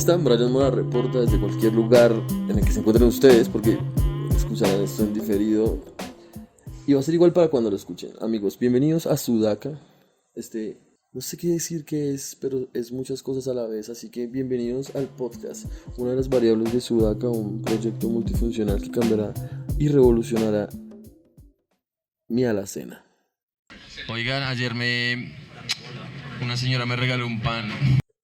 están? Brian Mora reporta desde cualquier lugar en el que se encuentren ustedes, porque escucharán esto en diferido y va a ser igual para cuando lo escuchen. Amigos, bienvenidos a Sudaca. No sé qué decir qué es, pero es muchas cosas a la vez, así que bienvenidos al podcast, una de las variables de Sudaca, un proyecto multifuncional que cambiará y revolucionará mi alacena. Oigan, una señora me regaló un pan.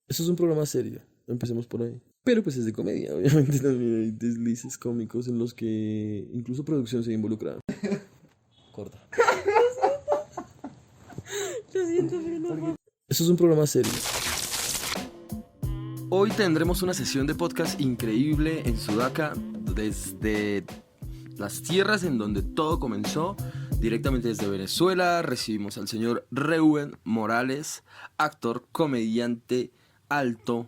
Esto es un programa serio, empecemos por ahí. Pero pues es de comedia, obviamente también hay deslices cómicos en los que incluso producción se involucra. Corta. Lo siento, pero no. Esto es un programa serio. Hoy tendremos una sesión de podcast increíble en Sudaca, desde las tierras en donde todo comenzó, directamente desde Venezuela. Recibimos al señor Reuben Morales, actor, comediante, alto.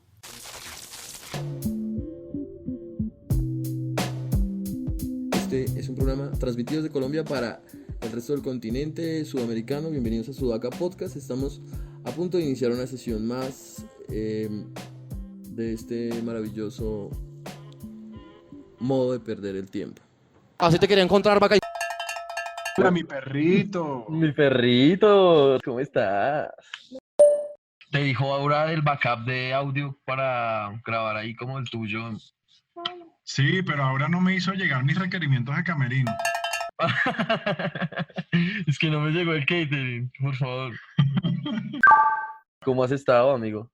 Este es un programa transmitido desde Colombia para el resto del continente sudamericano. Bienvenidos a Sudaca Podcast. Estamos a punto de iniciar una sesión más de este maravilloso modo de perder el tiempo. Así te quería encontrar, vaca. Hola, mi perrito. Mi perrito, ¿cómo estás? Te dijo Aura del backup de audio para grabar ahí como el tuyo. Sí, pero ahora no me hizo llegar mis requerimientos de camerino. Es que no me llegó el catering, por favor. ¿Cómo has estado, amigo?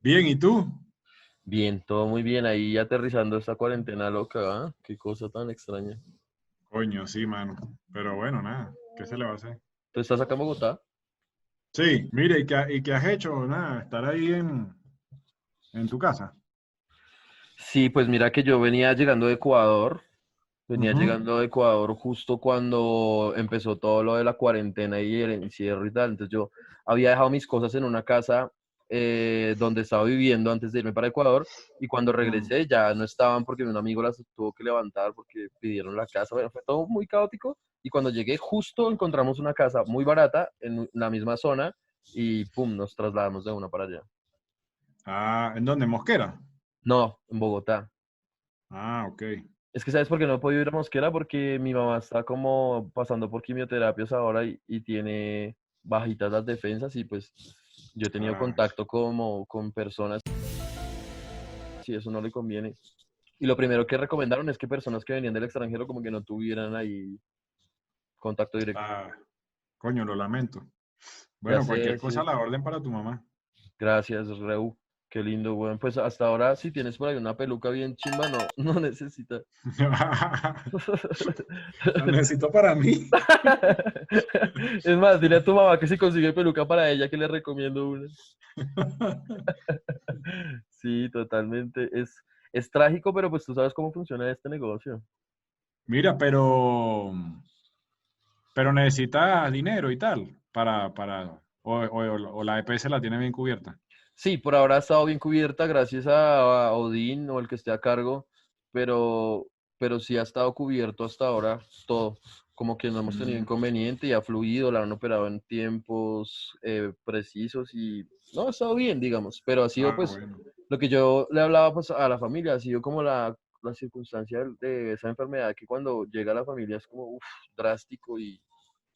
Bien, ¿y tú? Bien, todo muy bien. Ahí aterrizando esta cuarentena loca, ¿ah? Qué cosa tan extraña. Coño, sí, mano. Pero bueno, nada. ¿Qué se le va a hacer? ¿Tú estás acá en Bogotá? Sí, mire, ¿y qué has hecho? Nada, estar ahí en tu casa. Sí, pues mira que yo venía llegando de Ecuador. Venía Ujú. llegando de Ecuador justo cuando empezó todo lo de la cuarentena y el encierro y tal. Entonces yo había dejado mis cosas en una casa donde estaba viviendo antes de irme para Ecuador, y cuando Mm. regresé ya no estaban porque un amigo las tuvo que levantar porque pidieron la casa. Bueno, fue todo muy caótico, y cuando llegué justo encontramos una casa muy barata en la misma zona y pum, nos trasladamos de una para allá. Ah, ¿en dónde? ¿Mosquera? No, en Bogotá. Ah, ok. Es que, ¿sabes por qué no he podido ir a Mosquera? Porque mi mamá está como pasando por quimioterapias ahora y tiene bajitas las defensas, y pues yo he tenido Ah, contacto como con personas y eso no le conviene. Y lo primero que recomendaron es que personas que venían del extranjero como que no tuvieran ahí contacto directo. ah, coño, lo lamento. Ya Bueno, sé, cualquier sí. cosa a la orden para tu mamá. Gracias, Reu. Qué lindo, weón. Pues hasta ahora, si tienes por ahí una peluca bien chimba, no, no necesita. La necesito para mí. Es más, dile a tu mamá que si consigue peluca para ella, que le recomiendo una. Sí, totalmente. Es trágico, pero pues tú sabes cómo funciona este negocio. Mira, pero necesita dinero y tal o la EPS la tiene bien cubierta. Sí, por ahora ha estado bien cubierta gracias a Odín o el que esté a cargo, pero, pero sí ha estado cubierto hasta ahora todo. Como que no hemos tenido Mm. inconveniente y ha fluido, la han operado en tiempos precisos y no, ha estado bien, digamos. Pero ha sido Ah, pues bueno, lo que yo le hablaba pues a la familia, ha sido como la circunstancia de esa enfermedad que cuando llega a la familia es como drástico,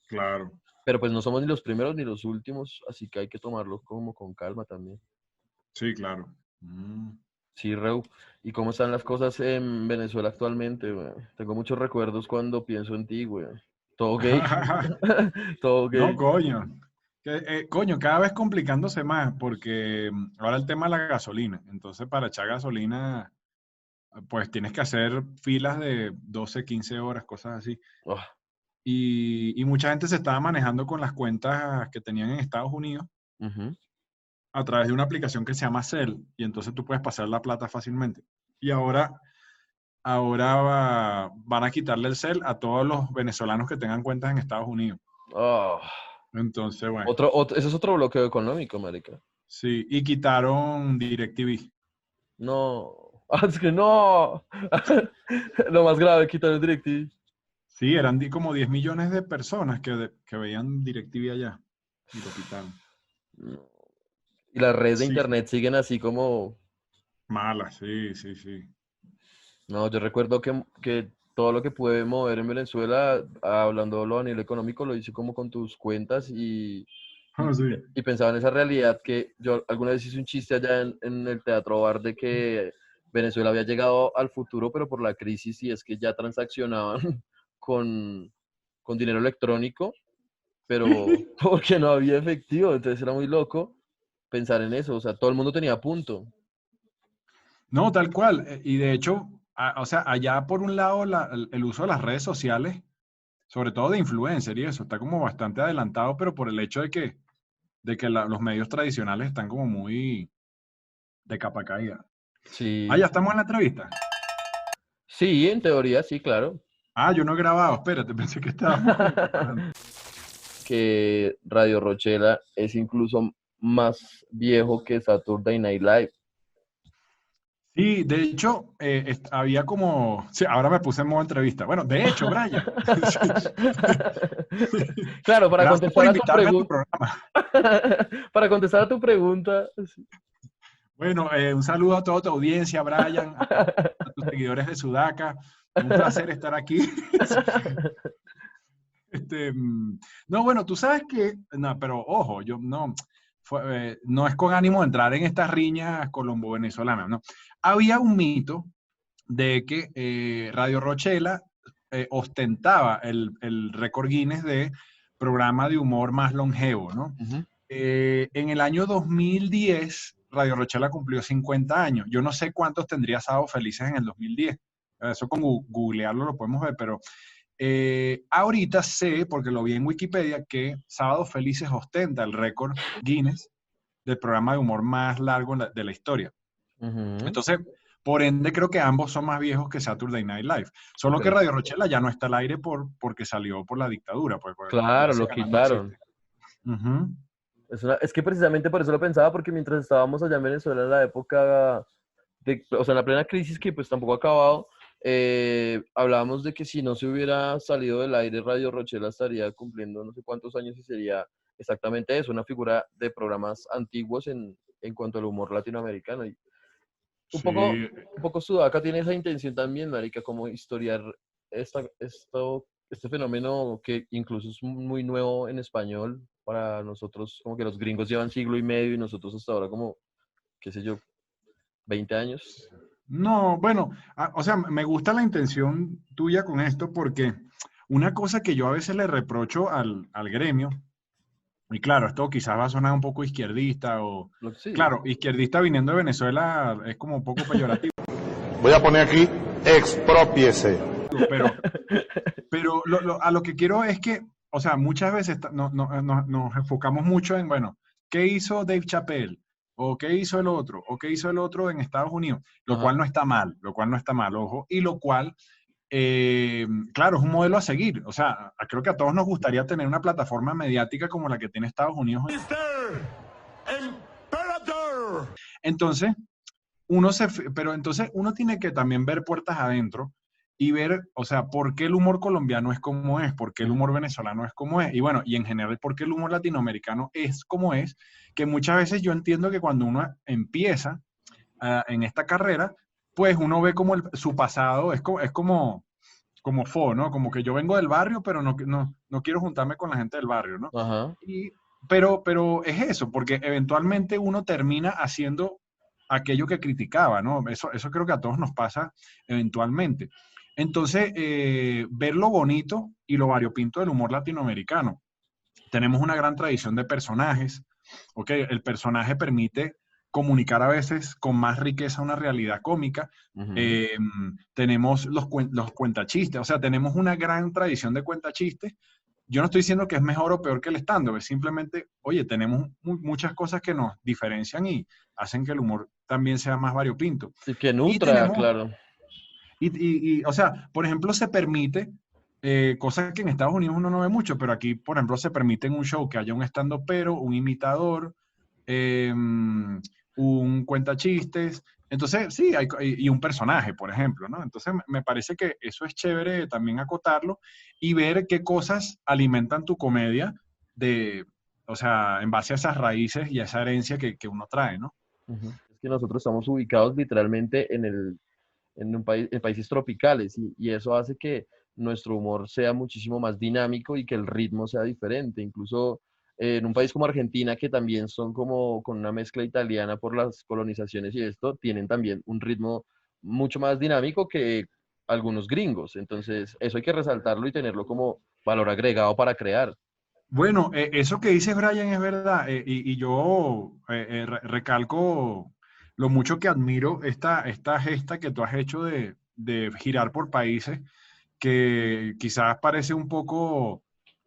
claro. pero pues no somos ni los primeros ni los últimos, así que hay que tomarlo como con calma también. Sí, claro. Mm. Sí, Reu. ¿Y cómo están las cosas en Venezuela actualmente, güey? Tengo muchos recuerdos cuando pienso en ti, güey. Todo gay. Todo No, gay. coño. Coño, cada vez complicándose más, porque ahora el tema de la gasolina. Entonces, para echar gasolina, pues tienes que hacer filas de 12, 15 horas, cosas así. Oh, Y mucha gente se estaba manejando con las cuentas que tenían en Estados Unidos ujú. a través de una aplicación que se llama Zelle, y entonces tú puedes pasar la plata fácilmente. Y ahora van a quitarle el Zelle a todos los venezolanos que tengan cuentas en Estados Unidos. Oh. Entonces, bueno, Ese es otro bloqueo económico, marica. sí, y quitaron DirecTV. No. Es que no. Lo más grave, quitar el DirecTV. Sí, eran como 10 millones de personas que veían DirecTV allá y lo quitaron. No. Y las redes de Sí, internet siguen así como. Mala, sí, sí, sí. No, yo recuerdo que todo lo que pude mover en Venezuela, hablándolo a nivel económico, lo hice como con tus cuentas Ah, sí. y pensaba en esa realidad que yo alguna vez hice un chiste allá en el Teatro Bar de que Venezuela había llegado al futuro, pero por la crisis, y es que ya transaccionaban con, con dinero electrónico, pero porque no había efectivo, entonces era muy loco pensar en eso, o sea, todo el mundo tenía punto. No, tal cual. Y de hecho, o sea, allá por un lado el uso de las redes sociales, sobre todo de influencer y eso, está como bastante adelantado, pero por el hecho de que los medios tradicionales están como muy de capa caída. Ah, ya Sí, estamos en la entrevista. sí, en teoría, sí, claro. Ah, yo no he grabado, espérate, pensé que estábamos como preparando. Que Radio Rochela es incluso más viejo que Saturday Night Live. Sí, de hecho, había como, sí, ahora me puse en modo entrevista. Bueno, de hecho, Brian, sí. Claro, para Gracias por contestar a tu invitarme a tu pregunta, programa. para contestar a tu pregunta, sí. Bueno, un saludo a toda tu audiencia, Brian, a tus seguidores de Sudaca. Un placer estar aquí. No, bueno, tú sabes que, no, pero ojo, yo no, no es con ánimo de entrar en estas riñas colombo-venezolanas, ¿no? Había un mito de que Radio Rochela ostentaba el récord Guinness de programa de humor más longevo, ¿no? Ujú. En el año 2010, Radio Rochela cumplió 50 años. Yo no sé cuántos tendría Sábado Felices en el 2010. Eso con googlearlo lo podemos ver, pero ahorita sé, porque lo vi en Wikipedia, que Sábado Felices ostenta el récord Guinness del programa de humor más largo de la historia. Ujú. Entonces, por ende, creo que ambos son más viejos que Saturday Night Live. Solo que Ok. Radio Rochela ya no está al aire porque salió por la dictadura, pues ya Claro, ese lo canal no quitaron. existe. Ujú. Es que precisamente por eso lo pensaba, porque mientras estábamos allá en Venezuela en la época o sea, en la plena crisis que pues tampoco ha acabado, hablábamos de que si no se hubiera salido del aire Radio Rochela estaría cumpliendo no sé cuántos años y sería exactamente eso, una figura de programas antiguos en cuanto al humor latinoamericano. Y Sí, un poco Sudaca tiene esa intención también, marica, como historiar este fenómeno que incluso es muy nuevo en español para nosotros, como que los gringos llevan siglo y medio y nosotros hasta ahora como, qué sé yo, 20 años. no, bueno, o sea, me gusta la intención tuya con esto porque una cosa que yo a veces le reprocho al gremio, y claro, esto quizás va a sonar un poco izquierdista o, Sí. claro, izquierdista viniendo de Venezuela es como un poco peyorativo, Voy a poner aquí, expropiese. pero, a lo que quiero es que, o sea, muchas veces nos enfocamos mucho en, bueno, ¿qué hizo Dave Chappelle? ¿O qué hizo el otro? ¿O qué hizo el otro en Estados Unidos? Lo Ajá. cual no está mal, lo cual no está mal, ojo, y lo cual claro, es un modelo a seguir. O sea, creo que a todos nos gustaría tener una plataforma mediática como la que tiene Estados Unidos. Entonces, pero entonces uno tiene que también ver puertas adentro y ver, o sea, por qué el humor colombiano es como es, por qué el humor venezolano es como es, y bueno, y en general, por qué el humor latinoamericano es como es, que muchas veces yo entiendo que cuando uno empieza en esta carrera, pues uno ve como su pasado es como ¿no? Como que yo vengo del barrio, pero no quiero juntarme con la gente del barrio, ¿no? Ajá. Y, pero es eso, porque eventualmente uno termina haciendo aquello que criticaba, ¿no? Eso creo que a todos nos pasa eventualmente. Entonces, ver lo bonito y lo variopinto del humor latinoamericano. Tenemos una gran tradición de personajes, ¿ok? El personaje permite comunicar a veces con más riqueza una realidad cómica. Ujú. Eh, tenemos los cuentachistes, o sea, tenemos una gran tradición de cuentachistes. Yo no estoy diciendo que es mejor o peor que el stand-up, es simplemente, oye, tenemos muchas cosas que nos diferencian y hacen que el humor también sea más variopinto. Y que Y nutra, tenemos, claro. o sea, por ejemplo, se permite, cosas que en Estados Unidos uno no ve mucho, pero aquí, por ejemplo, se permite en un show que haya un stand-upero, un imitador, un cuentachistes. Entonces, sí, y un personaje, por ejemplo, ¿no? Entonces, me parece que eso es chévere también acotarlo y ver qué cosas alimentan tu comedia o sea, en base a esas raíces y a esa herencia que uno trae, ¿no? Ujú. que nosotros estamos ubicados literalmente en un país, en países tropicales y eso hace que nuestro humor sea muchísimo más dinámico y que el ritmo sea diferente. Incluso en un país como Argentina, que también son como con una mezcla italiana por las colonizaciones y esto, tienen también un ritmo mucho más dinámico que algunos gringos. Entonces, eso hay que resaltarlo y tenerlo como valor agregado para crear. Bueno, eso que dices, Brian, es verdad. Y yo recalco lo mucho que admiro esta gesta que tú has hecho de girar por países que quizás parece un poco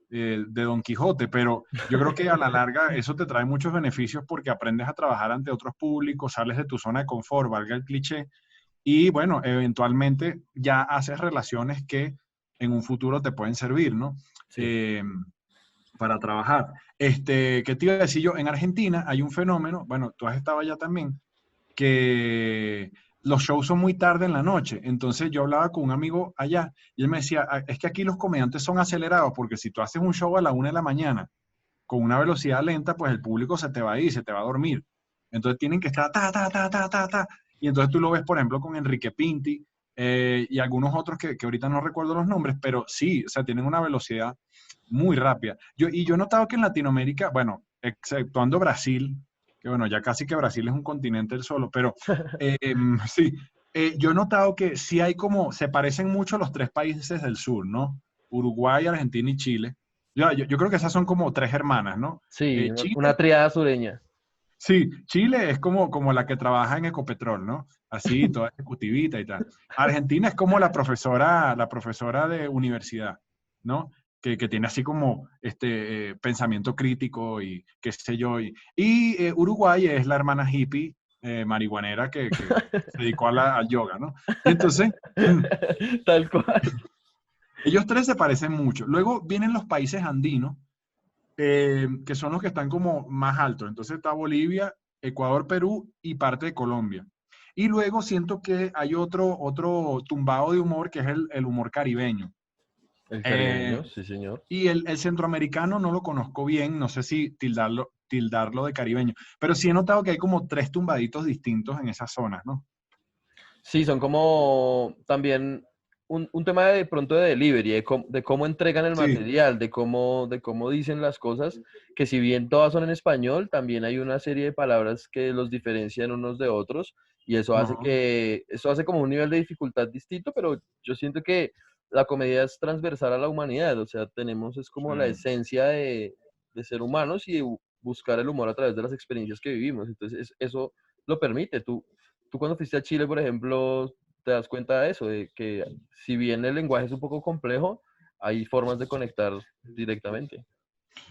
de Don Quijote, pero yo creo que a la larga eso te trae muchos beneficios porque aprendes a trabajar ante otros públicos, sales de tu zona de confort, valga el cliché, y bueno, eventualmente ya haces relaciones que en un futuro te pueden servir, ¿no? Sí. Eh, para trabajar. ¿Qué te iba a decir yo? En Argentina hay un fenómeno, bueno, tú has estado allá también, que los shows son muy tarde en la noche. Entonces yo hablaba con un amigo allá y él me decía, "Ah, es que aquí los comediantes son acelerados porque si tú haces un show a la 1 de la mañana con una velocidad lenta, pues el público se te va a ir, se te va a dormir. Entonces tienen que estar ta, ta, ta, ta, ta, ta. Y entonces tú lo ves, por ejemplo, con Enrique Pinti y algunos otros que ahorita no recuerdo los nombres, pero sí, o sea, tienen una velocidad muy rápida. Yo he notado que en Latinoamérica, bueno, exceptuando Brasil, que bueno, ya casi que Brasil es un continente el solo, pero sí, yo he notado que sí hay como, se parecen mucho los tres países del sur, ¿no? Uruguay, Argentina y Chile. Yo creo que esas son como tres hermanas, ¿no? Sí, Chile, una triada sureña. sí, Chile es como la que trabaja en Ecopetrol, ¿no? Así, toda ejecutivita y tal. Argentina es como la profesora de universidad, ¿no? Que tiene así como pensamiento crítico y qué sé yo. Y Uruguay es la hermana hippie marihuanera que se dedicó al yoga, ¿no? Y entonces, Tal cual. ellos tres se parecen mucho. Luego vienen los países andinos, que son los que están como más altos. Entonces está Bolivia, Ecuador, Perú y parte de Colombia. Y luego siento que hay otro tumbado de humor que es el humor caribeño. El Eh, caribeño, sí, señor. y el centroamericano no lo conozco bien, no sé si tildarlo de caribeño, pero sí he notado que hay como tres tumbaditos distintos en esas zonas, ¿no? Sí, son como también un tema de pronto de delivery, de cómo entregan el Sí, material, de cómo dicen las cosas, que si bien todas son en español, también hay una serie de palabras que los diferencian unos de otros y ajá, eso hace como un nivel de dificultad distinto, pero yo siento que la comedia es transversal a la humanidad, o sea, es como la sí. esencia de ser humanos y buscar el humor a través de las experiencias que vivimos, entonces eso lo permite. Tú cuando fuiste a Chile, por ejemplo, te das cuenta de eso, de que si bien el lenguaje es un poco complejo, hay formas de conectar directamente.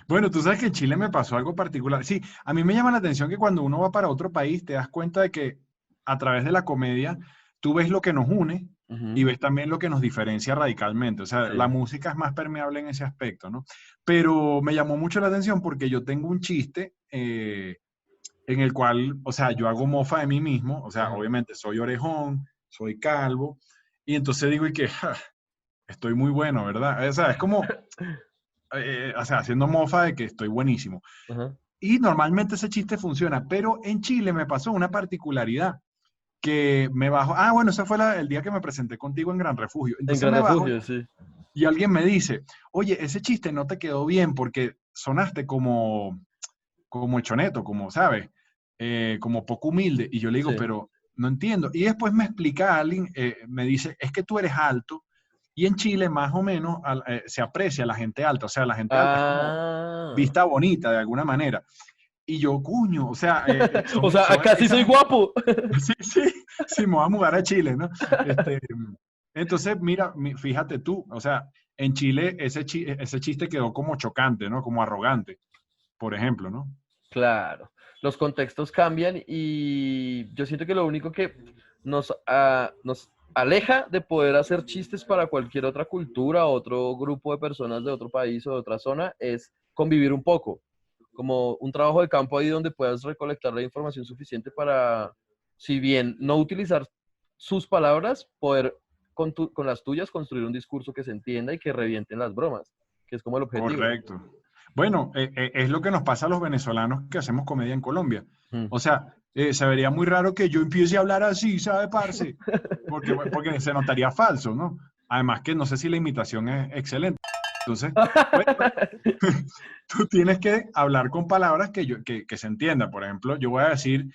Bueno, tú sabes que en Chile me pasó algo particular. Sí, a mí me llama la atención que cuando uno va para otro país, te das cuenta de que a través de la comedia, tú ves lo que nos une y Ujú, ves también lo que nos diferencia radicalmente. O sea, la sí. música es más permeable en ese aspecto, ¿no? Pero me llamó mucho la atención porque yo tengo un chiste en el cual, o sea, yo hago mofa de mí mismo. O sea, Ajá. obviamente soy orejón, soy calvo, y entonces digo, y que "Ja, estoy muy bueno, ¿verdad?" O sea, es como, o sea, haciendo mofa de que estoy buenísimo. Ajá. Y normalmente ese chiste funciona, pero en Chile me pasó una particularidad que me bajó. Ah, bueno, ese fue el día que me presenté contigo en Gran Refugio. En Entonces Gran me bajo Refugio, sí. y alguien me dice, oye, ese chiste no te quedó bien porque sonaste como choneto, como, ¿sabes? Como poco humilde. Y yo le digo, Sí. pero no entiendo. Y después me explica alguien, me dice, es que tú eres alto. Y en Chile, más o menos, se aprecia la gente alta. O sea, la gente alta es como Ah. vista bonita de alguna manera. Y yo, cuño, o sea, O sea, acá sí soy esas, guapo. sí, sí, sí, me voy a mudar a Chile, ¿no? Este, entonces, mira, fíjate tú, o sea, en Chile ese chiste quedó como chocante, ¿no? Como arrogante, por ejemplo, ¿no? Claro, los contextos cambian y yo siento que lo único que nos aleja de poder hacer chistes para cualquier otra cultura, otro grupo de personas de otro país o de otra zona es convivir un poco, como un trabajo de campo ahí donde puedas recolectar la información suficiente para, si bien no utilizar sus palabras, poder con las tuyas construir un discurso que se entienda y que revienten las bromas, que es como el objetivo. Correcto. Bueno, es lo que nos pasa a los venezolanos que hacemos comedia en Colombia. Mm. O sea, se vería muy raro que yo empiece a hablar así, ¿sabe, parce? Porque se notaría falso, ¿no? Además que no sé si la imitación es excelente. Entonces, bueno, tú tienes que hablar con palabras que se entienda. Por ejemplo, yo voy a decir,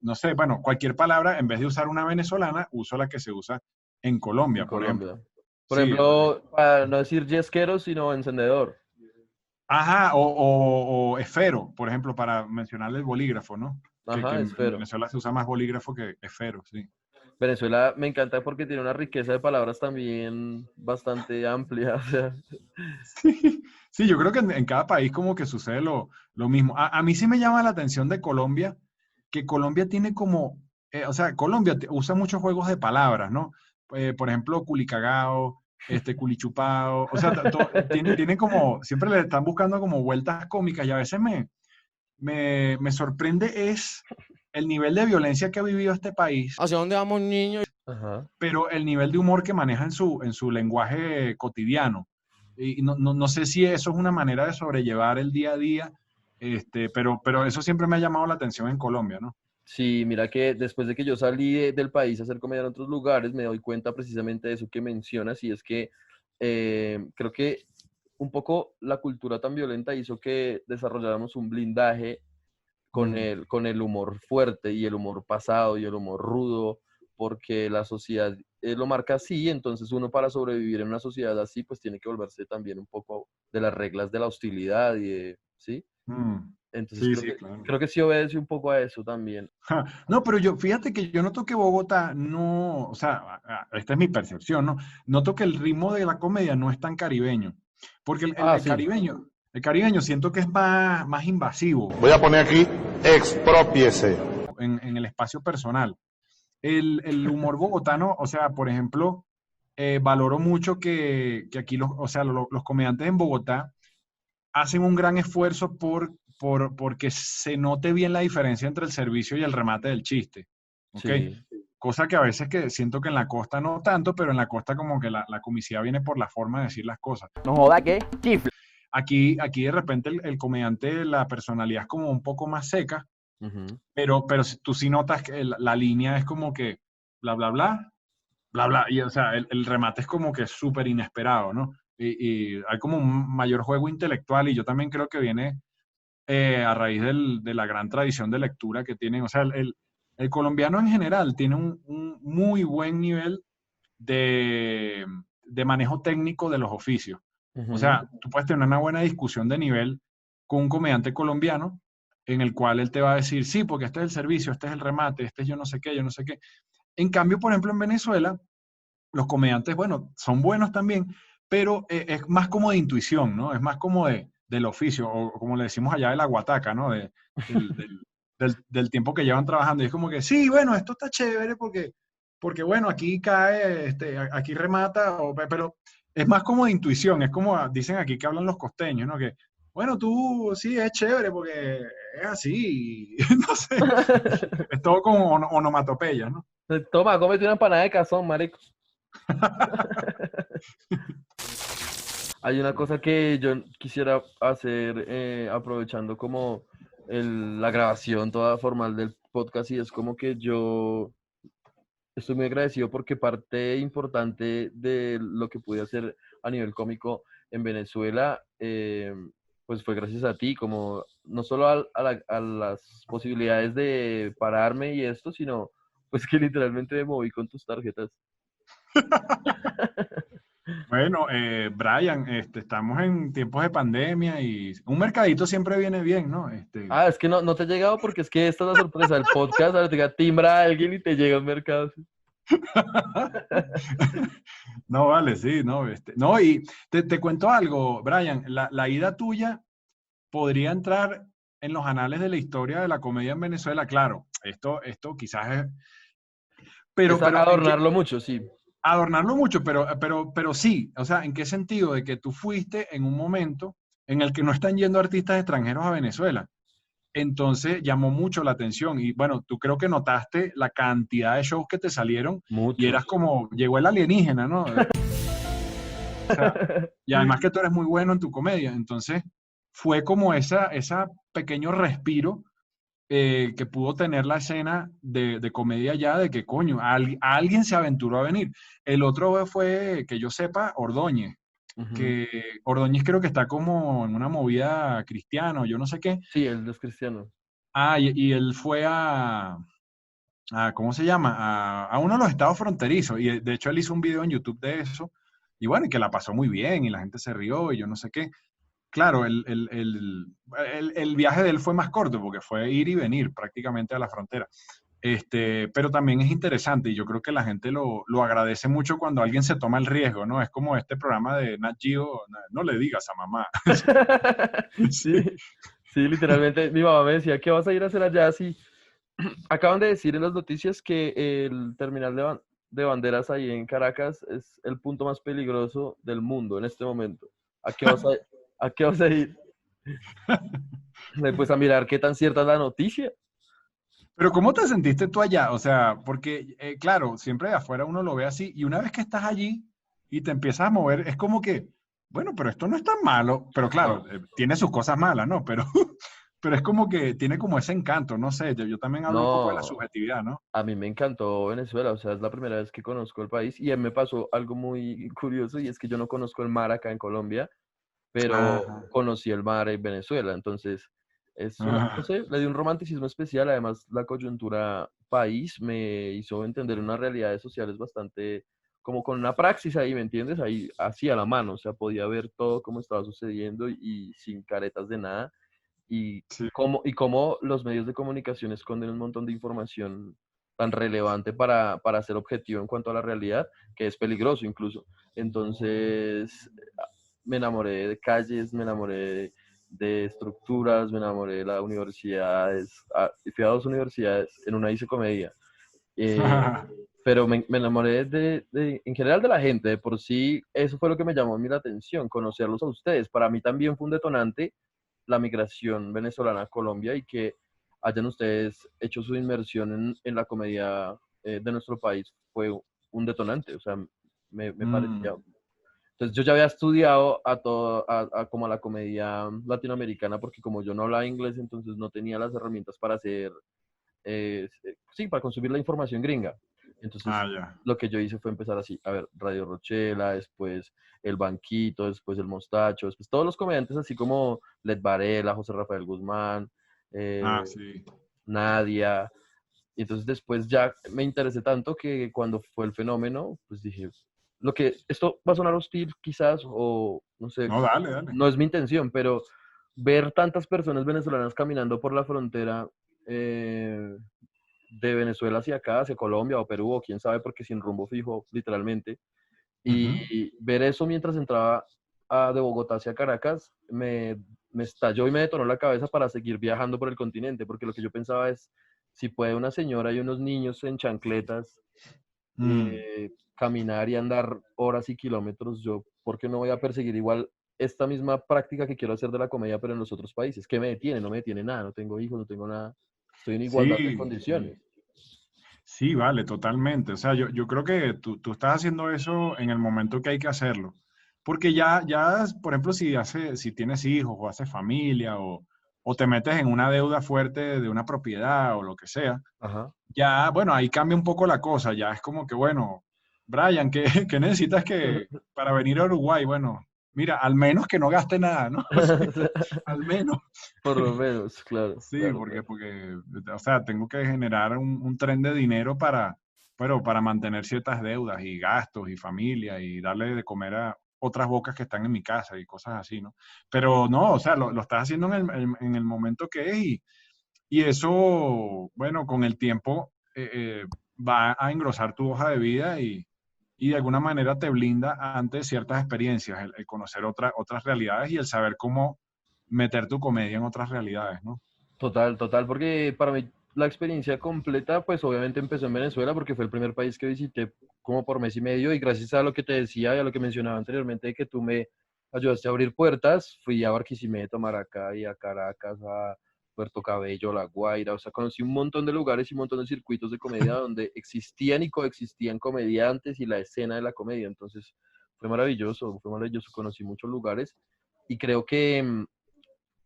no sé, bueno, cualquier palabra, en vez de usar una venezolana, uso la que se usa en Colombia, En por ejemplo. Colombia. Por Sí, ejemplo, para no decir yesquero, sino encendedor. ajá, o esfero, por ejemplo, para mencionarle el bolígrafo, ¿no? Que Ajá, en esfero. Venezuela se usa más bolígrafo que esfero, sí. Venezuela me encanta porque tiene una riqueza de palabras también bastante amplia. O sea, Sí, sí, yo creo que en cada país como que sucede lo mismo. A mí sí me llama la atención de Colombia, que Colombia tiene como, o sea, Colombia usa muchos juegos de palabras, ¿no? Por ejemplo, culicagao, culichupao, o sea, tiene como, siempre le están buscando como vueltas cómicas y a veces me sorprende es el nivel de violencia que ha vivido este país, ¿Hacia dónde vamos, niño? ajá. pero el nivel de humor que maneja en su lenguaje cotidiano. Y no sé si eso es una manera de sobrellevar el día a día, pero eso siempre me ha llamado la atención en Colombia, ¿no? Sí, mira que después de que yo salí del país a hacer comedia en otros lugares, me doy cuenta precisamente de eso que mencionas, y es que creo que un poco la cultura tan violenta hizo que desarrolláramos un blindaje con el humor fuerte y el humor pasado y el humor rudo, porque la sociedad lo marca así. Entonces uno, para sobrevivir en una sociedad así, pues tiene que volverse también un poco de las reglas de la hostilidad ¿sí? Mm, Entonces sí, sí, claro. creo que sí obedece un poco a eso también. No, pero fíjate que yo noto que Bogotá no, o sea, esta es mi percepción, ¿no? Noto que el ritmo de la comedia no es tan caribeño, porque Ah, sí. el caribeño siento que es más invasivo Voy a poner aquí, expropiese. en el espacio personal. El humor bogotano, o sea, por ejemplo, valoro mucho que aquí o sea, los comediantes en Bogotá hacen un gran esfuerzo porque se note bien la diferencia entre el servicio y el remate del chiste. ¿Ok? Sí. Cosa que a veces que siento que en la costa no tanto, pero en la costa como que la comicidad viene por la forma de decir las cosas. No joda, ¿qué? Chifle. Aquí de repente el comediante, la personalidad es como un poco más seca, Ujú. pero tú sí notas que la línea es como que bla, bla, bla, bla, bla, y o sea, el remate es como que súper inesperado, ¿no? Y hay como un mayor juego intelectual, y yo también creo que viene a raíz de la gran tradición de lectura que tienen. O sea, el colombiano en general tiene un muy buen nivel de manejo técnico de los oficios. O Ujú. sea, tú puedes tener una buena discusión de nivel con un comediante colombiano en el cual él te va a decir, sí, porque este es el servicio, este es el remate, este es yo no sé qué, yo no sé qué. En cambio, por ejemplo, en Venezuela, los comediantes, bueno, son buenos también, pero es más como de intuición, ¿no? Es más como del oficio, o como le decimos allá de la guataca, ¿no? Del tiempo que llevan trabajando. Y es como que, sí, bueno, esto está chévere porque bueno, aquí cae, aquí remata, pero es más como de intuición, es como dicen aquí que hablan los costeños, ¿no? Que, bueno, tú sí, es chévere porque es así, no sé, es todo como onomatopeya, ¿no? Toma, cómete una empanada de cazón, marico. Hay una cosa que yo quisiera hacer, aprovechando como la grabación toda formal del podcast, y es como que yo estoy muy agradecido porque parte importante de lo que pude hacer a nivel cómico en Venezuela, pues fue gracias a ti, como no solo a las posibilidades de pararme y esto, sino pues que literalmente me moví con tus tarjetas. Bueno, Brian, estamos en tiempos de pandemia y un mercadito siempre viene bien, ¿no? Ah, es que no te ha llegado, porque es que esta es la sorpresa. El podcast ahora te timbra a alguien y te llega al mercado. No, vale, sí, no, no, y te cuento algo, Brian, la ida tuya podría entrar en los anales de la historia de la comedia en Venezuela. Claro, esto quizás es, Es pero ¿en qué? adornarlo mucho, sí. Adornarlo mucho, pero sí, o sea, ¿en qué sentido? De que tú fuiste en un momento en el que no están yendo artistas extranjeros a Venezuela. Entonces llamó mucho la atención y bueno, tú creo que notaste la cantidad de shows que te salieron y eras Muchos. como, llegó el alienígena, ¿no? O sea, y además que tú eres muy bueno en tu comedia. Entonces, fue como esa pequeño respiro que pudo tener la escena de comedia ya, de que coño, alguien se aventuró a venir. El otro fue, que yo sepa, Ordóñez, Ujú. que Ordóñez creo que está como en una movida cristiana o yo no sé qué. Sí, él es cristiano. Ah, y él fue ¿cómo se llama? A uno de los estados fronterizos. Y de hecho él hizo un video en YouTube de eso. Y bueno, y que la pasó muy bien y la gente se rió y yo no sé qué. Claro, el viaje de él fue más corto porque fue ir y venir prácticamente a la frontera. Pero también es interesante y yo creo que la gente lo agradece mucho cuando alguien se toma el riesgo, ¿no? Es como este programa de Nat Geo, no le digas a mamá. Sí, Sí. sí, literalmente mi mamá me decía, ¿qué vas a ir a hacer allá? Sí, acaban de decir en las noticias que el terminal de banderas ahí en Caracas es el punto más peligroso del mundo en este momento. ¿A qué vas a qué vas a ir? Pues a mirar qué tan cierta es la noticia. Pero ¿cómo te sentiste tú allá? O sea, porque, claro, siempre de afuera uno lo ve así y una vez que estás allí y te empiezas a mover, es como que, bueno, pero esto no es tan malo, pero claro, No, tiene sus cosas malas, ¿no? Pero, pero es como que tiene como ese encanto, no sé, yo también hablo un poco de la no, subjetividad, ¿no? a mí me encantó Venezuela, o sea, es la primera vez que conozco el país y me pasó algo muy curioso y es que yo no conozco el mar acá en Colombia, pero Ajá. conocí el mar en Venezuela, entonces es una, no Ah, sé, le di un romanticismo especial, además la coyuntura país me hizo entender unas realidades sociales bastante, como con una praxis ahí, ¿me entiendes? Ahí, así a la mano, o sea, podía ver todo cómo estaba sucediendo y sin caretas de nada, sí. y cómo los medios de comunicación esconden un montón de información tan relevante para ser objetivo en cuanto a la realidad, que es peligroso incluso. Entonces, me enamoré de calles, me enamoré de estructuras, me enamoré de las universidades. Y fui a dos universidades, en una hice comedia. Eh, pero me enamoré en general de la gente, de por sí, eso fue lo que me llamó a mí la atención, conocerlos a ustedes. Para mí también fue un detonante la migración venezolana a Colombia y que hayan ustedes hecho su inmersión en la comedia de nuestro país fue un detonante, o sea, me parecía. Mm, Entonces yo ya había estudiado como a la comedia latinoamericana porque como yo no hablaba inglés, entonces no tenía las herramientas para hacer, sí, para consumir la información gringa. Entonces ya. lo que yo hice fue empezar así, a ver, Radio Rochela, después El Banquito, después El Mostacho, después todos los comediantes así como Led Varela, José Rafael Guzmán, Ah, eh, sí. Nadia. Y entonces después ya me interesé tanto que cuando fue el fenómeno, pues dije, esto va a sonar hostil quizás, o no sé, No, dale, dale. no es mi intención, pero ver tantas personas venezolanas caminando por la frontera de Venezuela hacia acá, hacia Colombia o Perú, o quién sabe, porque sin rumbo fijo, literalmente, Ujú. y ver eso mientras entraba de Bogotá hacia Caracas, me estalló y me detonó la cabeza para seguir viajando por el continente, porque lo que yo pensaba es, si puede una señora y unos niños en chancletas Mm. caminar y andar horas y kilómetros, yo, ¿por qué no voy a perseguir igual esta misma práctica que quiero hacer de la comedia, pero en los otros países? ¿Qué me detiene? No me detiene nada, no tengo hijos, no tengo nada, estoy en igualdad de Sí, sí. condiciones. Sí, vale, totalmente. O sea, yo creo que tú estás haciendo eso en el momento que hay que hacerlo. Porque ya, por ejemplo, si tienes hijos o haces familia o te metes en una deuda fuerte de una propiedad o lo que sea, Ajá. ya, bueno, ahí cambia un poco la cosa. Ya es como que, bueno, Brian, ¿qué, qué necesitas para venir a Uruguay? Bueno, mira, al menos que no gaste nada, ¿no? O sea, al menos. Por lo menos, claro, Sí, claro, porque, claro. porque, o sea, tengo que generar un tren de dinero para mantener ciertas deudas y gastos y familia y darle de comer a otras bocas que están en mi casa y cosas así, ¿no? Pero no, o sea, lo estás haciendo en el momento que es y eso, bueno, con el tiempo va a engrosar tu hoja de vida y de alguna manera te blinda ante ciertas experiencias, el conocer otras realidades y el saber cómo meter tu comedia en otras realidades, ¿no? Total, total, porque para mí la experiencia completa, pues obviamente empezó en Venezuela porque fue el primer país que visité como por mes y medio y gracias a lo que te decía y a lo que mencionaba anteriormente de que tú me ayudaste a abrir puertas, fui a Barquisimeto, Maracay, a Caracas, a Puerto Cabello, La Guaira, o sea, conocí un montón de lugares y un montón de circuitos de comedia donde existían y coexistían comediantes y la escena de la comedia, entonces fue maravilloso, conocí muchos lugares y creo que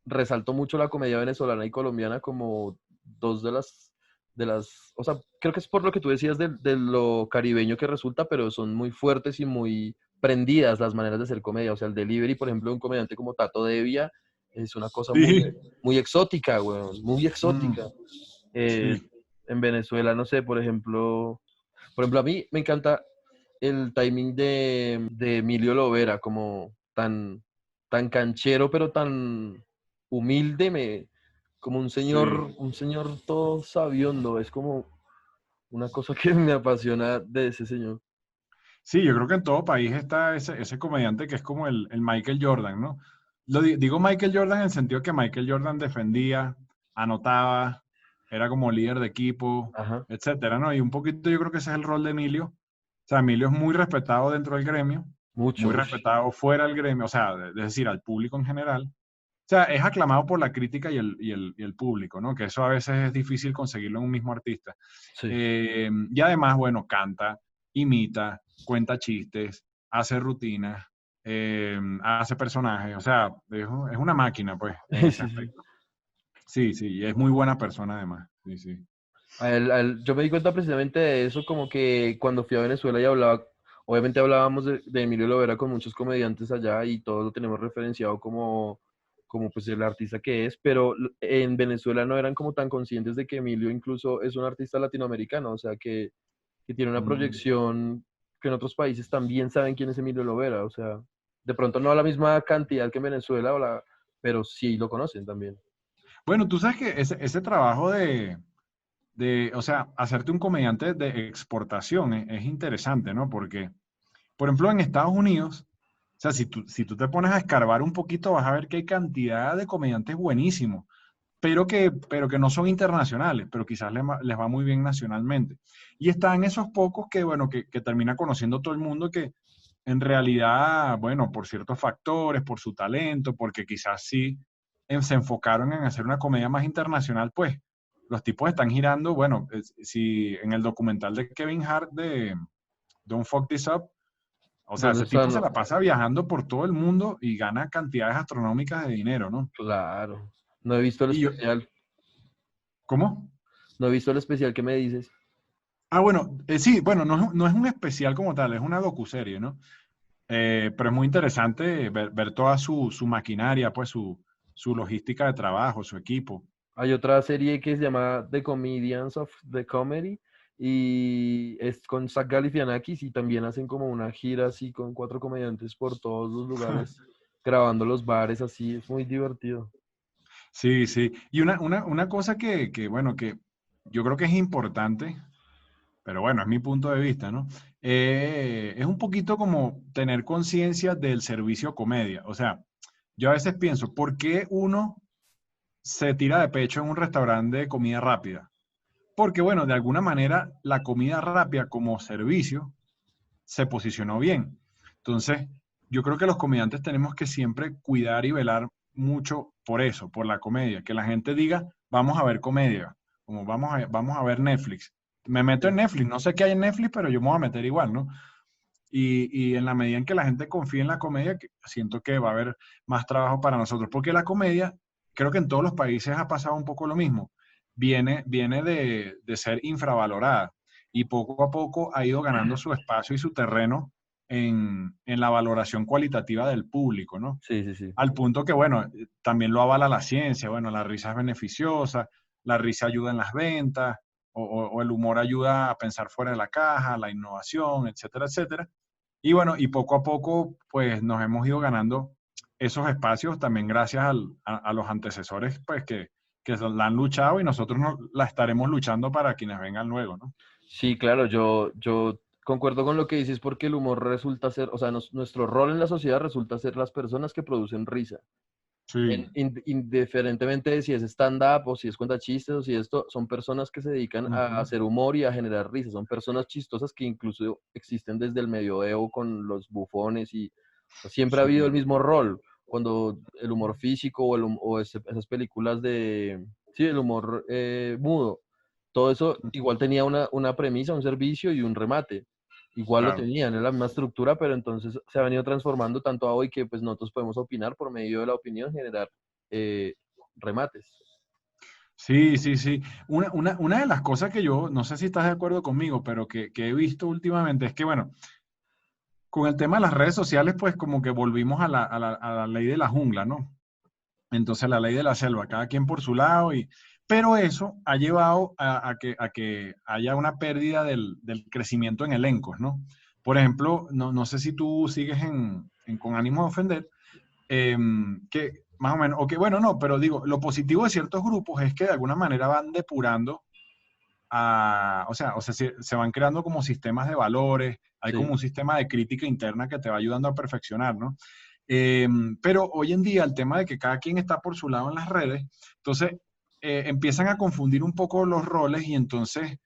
resaltó mucho la comedia venezolana y colombiana como dos o sea, creo que es por lo que tú decías de lo caribeño que resulta, pero son muy fuertes y muy prendidas las maneras de hacer comedia. O sea, el delivery, por ejemplo, de un comediante como Tato Devia es una cosa Sí. muy exótica, weón, muy Mm, exótica. Eh, sí. en Venezuela, no sé, por ejemplo, a mí me encanta el timing de Emilio Lovera, como tan canchero, pero tan humilde, como Sí. un señor todo sabiondo, es como una cosa que me apasiona de ese señor. Sí, yo creo que en todo país está ese comediante que es como el Michael Jordan, ¿no? Digo Michael Jordan en el sentido que Michael Jordan defendía, anotaba, era como líder de equipo, Ajá, etcétera, ¿no? Y un poquito yo creo que ese es el rol de Emilio. O sea, Emilio es muy respetado dentro del gremio, mucho, muy ush. respetado fuera del gremio, o sea, es decir, al público en general. O sea, es aclamado por la crítica y el público, ¿no? Que eso a veces es difícil conseguirlo en un mismo artista. Sí. Y además, bueno, canta, imita, cuenta chistes, hace rutinas, hace personajes, o sea, es una máquina, pues, en ese Sí, sí. aspecto. Sí, sí, y es muy buena persona además. Sí, sí. Yo me di cuenta precisamente de eso, como que cuando fui a Venezuela y hablaba, obviamente hablábamos de Emilio Lovera con muchos comediantes allá y todos lo tenemos referenciado como pues el artista que es, pero en Venezuela no eran como tan conscientes de que Emilio incluso es un artista latinoamericano, o sea que tiene una Mm. proyección que en otros países también saben quién es Emilio Lovera, o sea, de pronto no a la misma cantidad que en Venezuela, pero sí lo conocen también. Bueno, tú sabes que ese trabajo o sea, hacerte un comediante de exportación es interesante, ¿no? Porque, por ejemplo, en Estados Unidos, o sea, si tú te pones a escarbar un poquito, vas a ver que hay cantidad de comediantes buenísimos, pero que no son internacionales, pero quizás les va muy bien nacionalmente. Y están esos pocos que, bueno, que termina conociendo todo el mundo que en realidad, bueno, por ciertos factores, por su talento, porque quizás sí se enfocaron en hacer una comedia más internacional, pues los tipos están girando, bueno, si en el documental de Kevin Hart de Don't Fuck This Up, o sea, ¿Dónde ese tipo están? se la pasa viajando por todo el mundo y gana cantidades astronómicas de dinero, ¿no? Claro. No he visto el Y yo, especial. ¿cómo? No he visto el especial que me dices. Ah, bueno, sí, bueno, no es un especial como tal, es una docuserie, ¿no? Pero es muy interesante ver toda su maquinaria, pues su logística de trabajo, su equipo. Hay otra serie que se llama The Comedians of the Comedy y es con Zach Galifianakis y también hacen como una gira así con 4 comediantes por todos los lugares, grabando los bares así. Es muy divertido. Sí, sí. Y una cosa bueno, que yo creo que es importante, pero bueno, es mi punto de vista, ¿no? Es un poquito como tener conciencia del servicio comedia. O sea, yo a veces pienso, ¿por qué uno se tira de pecho en un restaurante de comida rápida? Porque, bueno, de alguna manera la comida rápida como servicio se posicionó bien. Entonces, yo creo que los comediantes tenemos que siempre cuidar y velar mucho por eso, por la comedia, que la gente diga, vamos a ver comedia, como vamos a ver Netflix. Me meto en Sí. Netflix, no sé qué hay en Netflix, pero yo me voy a meter igual, ¿no? Y en la medida en que la gente confíe en la comedia, siento que va a haber más trabajo para nosotros, porque la comedia, creo que en todos los países ha pasado un poco lo mismo, viene de ser infravalorada y poco a poco ha ido ganando su espacio y su terreno en la valoración cualitativa del público, ¿no? Sí, sí, sí. Al punto que, bueno, también lo avala la ciencia, bueno, la risa es beneficiosa, la risa ayuda en las ventas, o el humor ayuda a pensar fuera de la caja, la innovación, etcétera, etcétera. Y bueno, y poco a poco, pues nos hemos ido ganando esos espacios también gracias a los antecesores, pues que la han luchado y nosotros la estaremos luchando para quienes vengan luego, ¿no? Sí, claro, yo concuerdo con lo que dices porque el humor resulta ser, o sea, nuestro rol en la sociedad resulta ser las personas que producen risa. Sí. Indiferentemente de si es stand-up o si es cuenta chistes o si esto, son personas que se dedican a Ujú. hacer humor y a generar risas. Son personas chistosas que incluso existen desde el medioevo con los bufones y o sea, siempre ha habido Sí. el mismo rol. Cuando el humor físico esas películas sí, el humor mudo, todo eso igual tenía una premisa, un servicio y un remate. igual lo Claro. tenían, es la misma estructura, pero entonces se ha venido transformando tanto a hoy que pues nosotros podemos opinar por medio de la opinión, generar eh, remates. Sí, sí, sí. Una de las cosas que yo, no sé si estás de acuerdo conmigo, pero que he visto últimamente es que, bueno, con el tema de las redes sociales, pues como que volvimos a la ley de la jungla, ¿no? Entonces, la ley de la selva, cada quien por su lado, pero eso ha llevado a que haya una pérdida del crecimiento en elencos, ¿no? Por ejemplo, no sé si tú sigues con ánimo de ofender, que más o menos, o que bueno, no, pero digo, lo positivo de ciertos grupos es que de alguna manera van depurando o sea, se van creando como sistemas de valores, hay como Sí, un sistema de crítica interna que te va ayudando a perfeccionar, ¿no? Pero hoy en día el tema de que cada quien está por su lado en las redes, entonces empiezan a confundir un poco los roles y entonces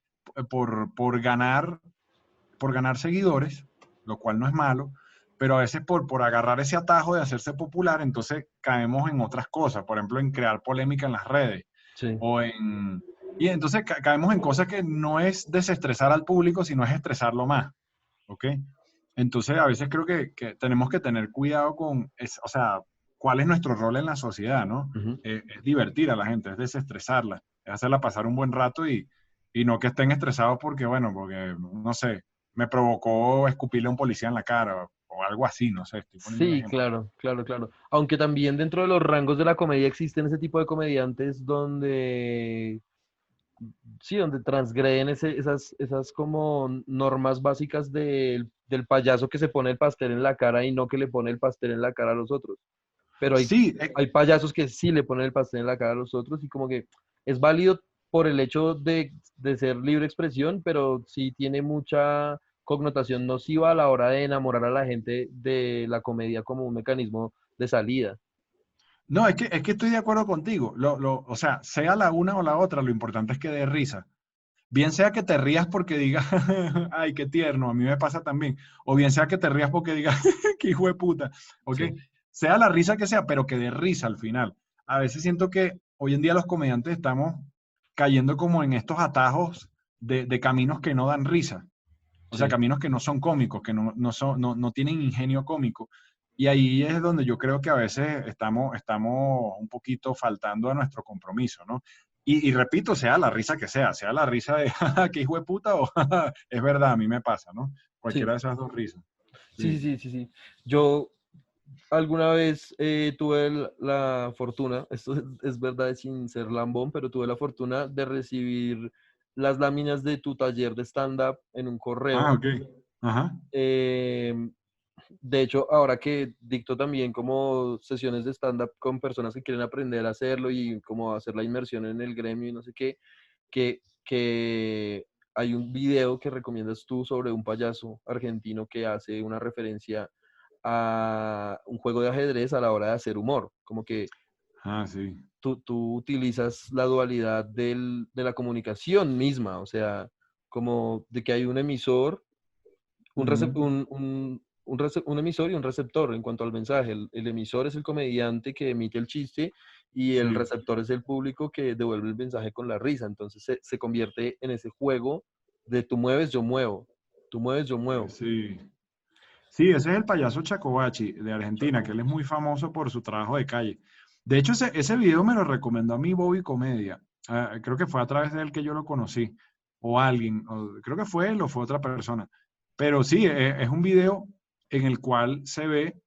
por ganar seguidores, lo cual no es malo, pero a veces por agarrar ese atajo de hacerse popular, entonces caemos en otras cosas, por ejemplo, en crear polémica en las redes sí. o en... Y entonces caemos en cosas que no es desestresar al público, sino es estresarlo más, ¿ok? Entonces a veces creo que tenemos que tener cuidado o sea, cuál es nuestro rol en la sociedad, ¿no? Ujú. Es divertir a la gente, es desestresarla, es hacerla pasar un buen rato y no que estén estresados porque, no sé, me provocó escupirle a un policía en la cara o algo así, no sé, estoy poniendo un Sí, ejemplo. claro, claro, claro. Aunque también dentro de los rangos de la comedia existen ese tipo de comediantes donde, sí, donde transgreden esas como normas básicas del payaso que se pone el pastel en la cara y no que le pone el pastel en la cara a los otros. Pero Sí, hay payasos que sí le ponen el pastel en la cara a los otros y como que es válido por el hecho de ser libre expresión, pero sí tiene mucha connotación nociva a la hora de enamorar a la gente de la comedia como un mecanismo de salida. no, es que estoy de acuerdo contigo. O sea, sea la una o la otra, lo importante es que dé risa. Bien sea que te rías porque digas, ay, qué tierno, a mí me pasa también. O bien sea que te rías porque digas, qué hijo de puta. ¿Ok? Sí, Sea la risa que sea, pero que dé risa al final. A veces siento que hoy en día los comediantes estamos cayendo como en estos atajos de caminos que no dan risa. O sea, sí. caminos que no son cómicos, que no tienen ingenio cómico. Y ahí es donde yo creo que a veces estamos un poquito faltando a nuestro compromiso, ¿no? Y repito, sea la risa que sea la risa de, "Ja, qué hijo de puta, o "Ja, es verdad, a mí me pasa, ¿no? Cualquiera Sí, de esas dos risas. sí, Sí. sí, sí, sí. Yo alguna vez tuve la fortuna, esto es verdad sin ser lambón, pero tuve la fortuna de recibir las láminas de tu taller de stand-up en un Ah, correo. ok. Ajá. Eh, de hecho, ahora que dicto también como sesiones de stand-up con personas que quieren aprender a hacerlo y como hacer la inmersión en el gremio y no sé qué, que hay un video que recomiendas tú sobre un payaso argentino que hace una referencia a un juego de ajedrez a la hora de hacer humor. Como que Ah, sí. tú utilizas la dualidad de la comunicación misma, o sea, como de que hay un emisor, Ujú. un emisor y un receptor en cuanto al mensaje. El emisor es el comediante que emite el chiste y el Sí. receptor es el público que devuelve el mensaje con la risa. Entonces se convierte en ese juego de tú mueves, yo muevo, tú mueves, yo muevo. Sí. Sí, ese es el payaso Chacobachi de Argentina, que él es muy famoso por su trabajo de calle. De hecho, ese video me lo recomendó a mí Bobby Comedia. Creo que fue a través de él que yo lo conocí. O alguien, creo que fue él o fue otra persona. Pero sí, es un video en el cual se ve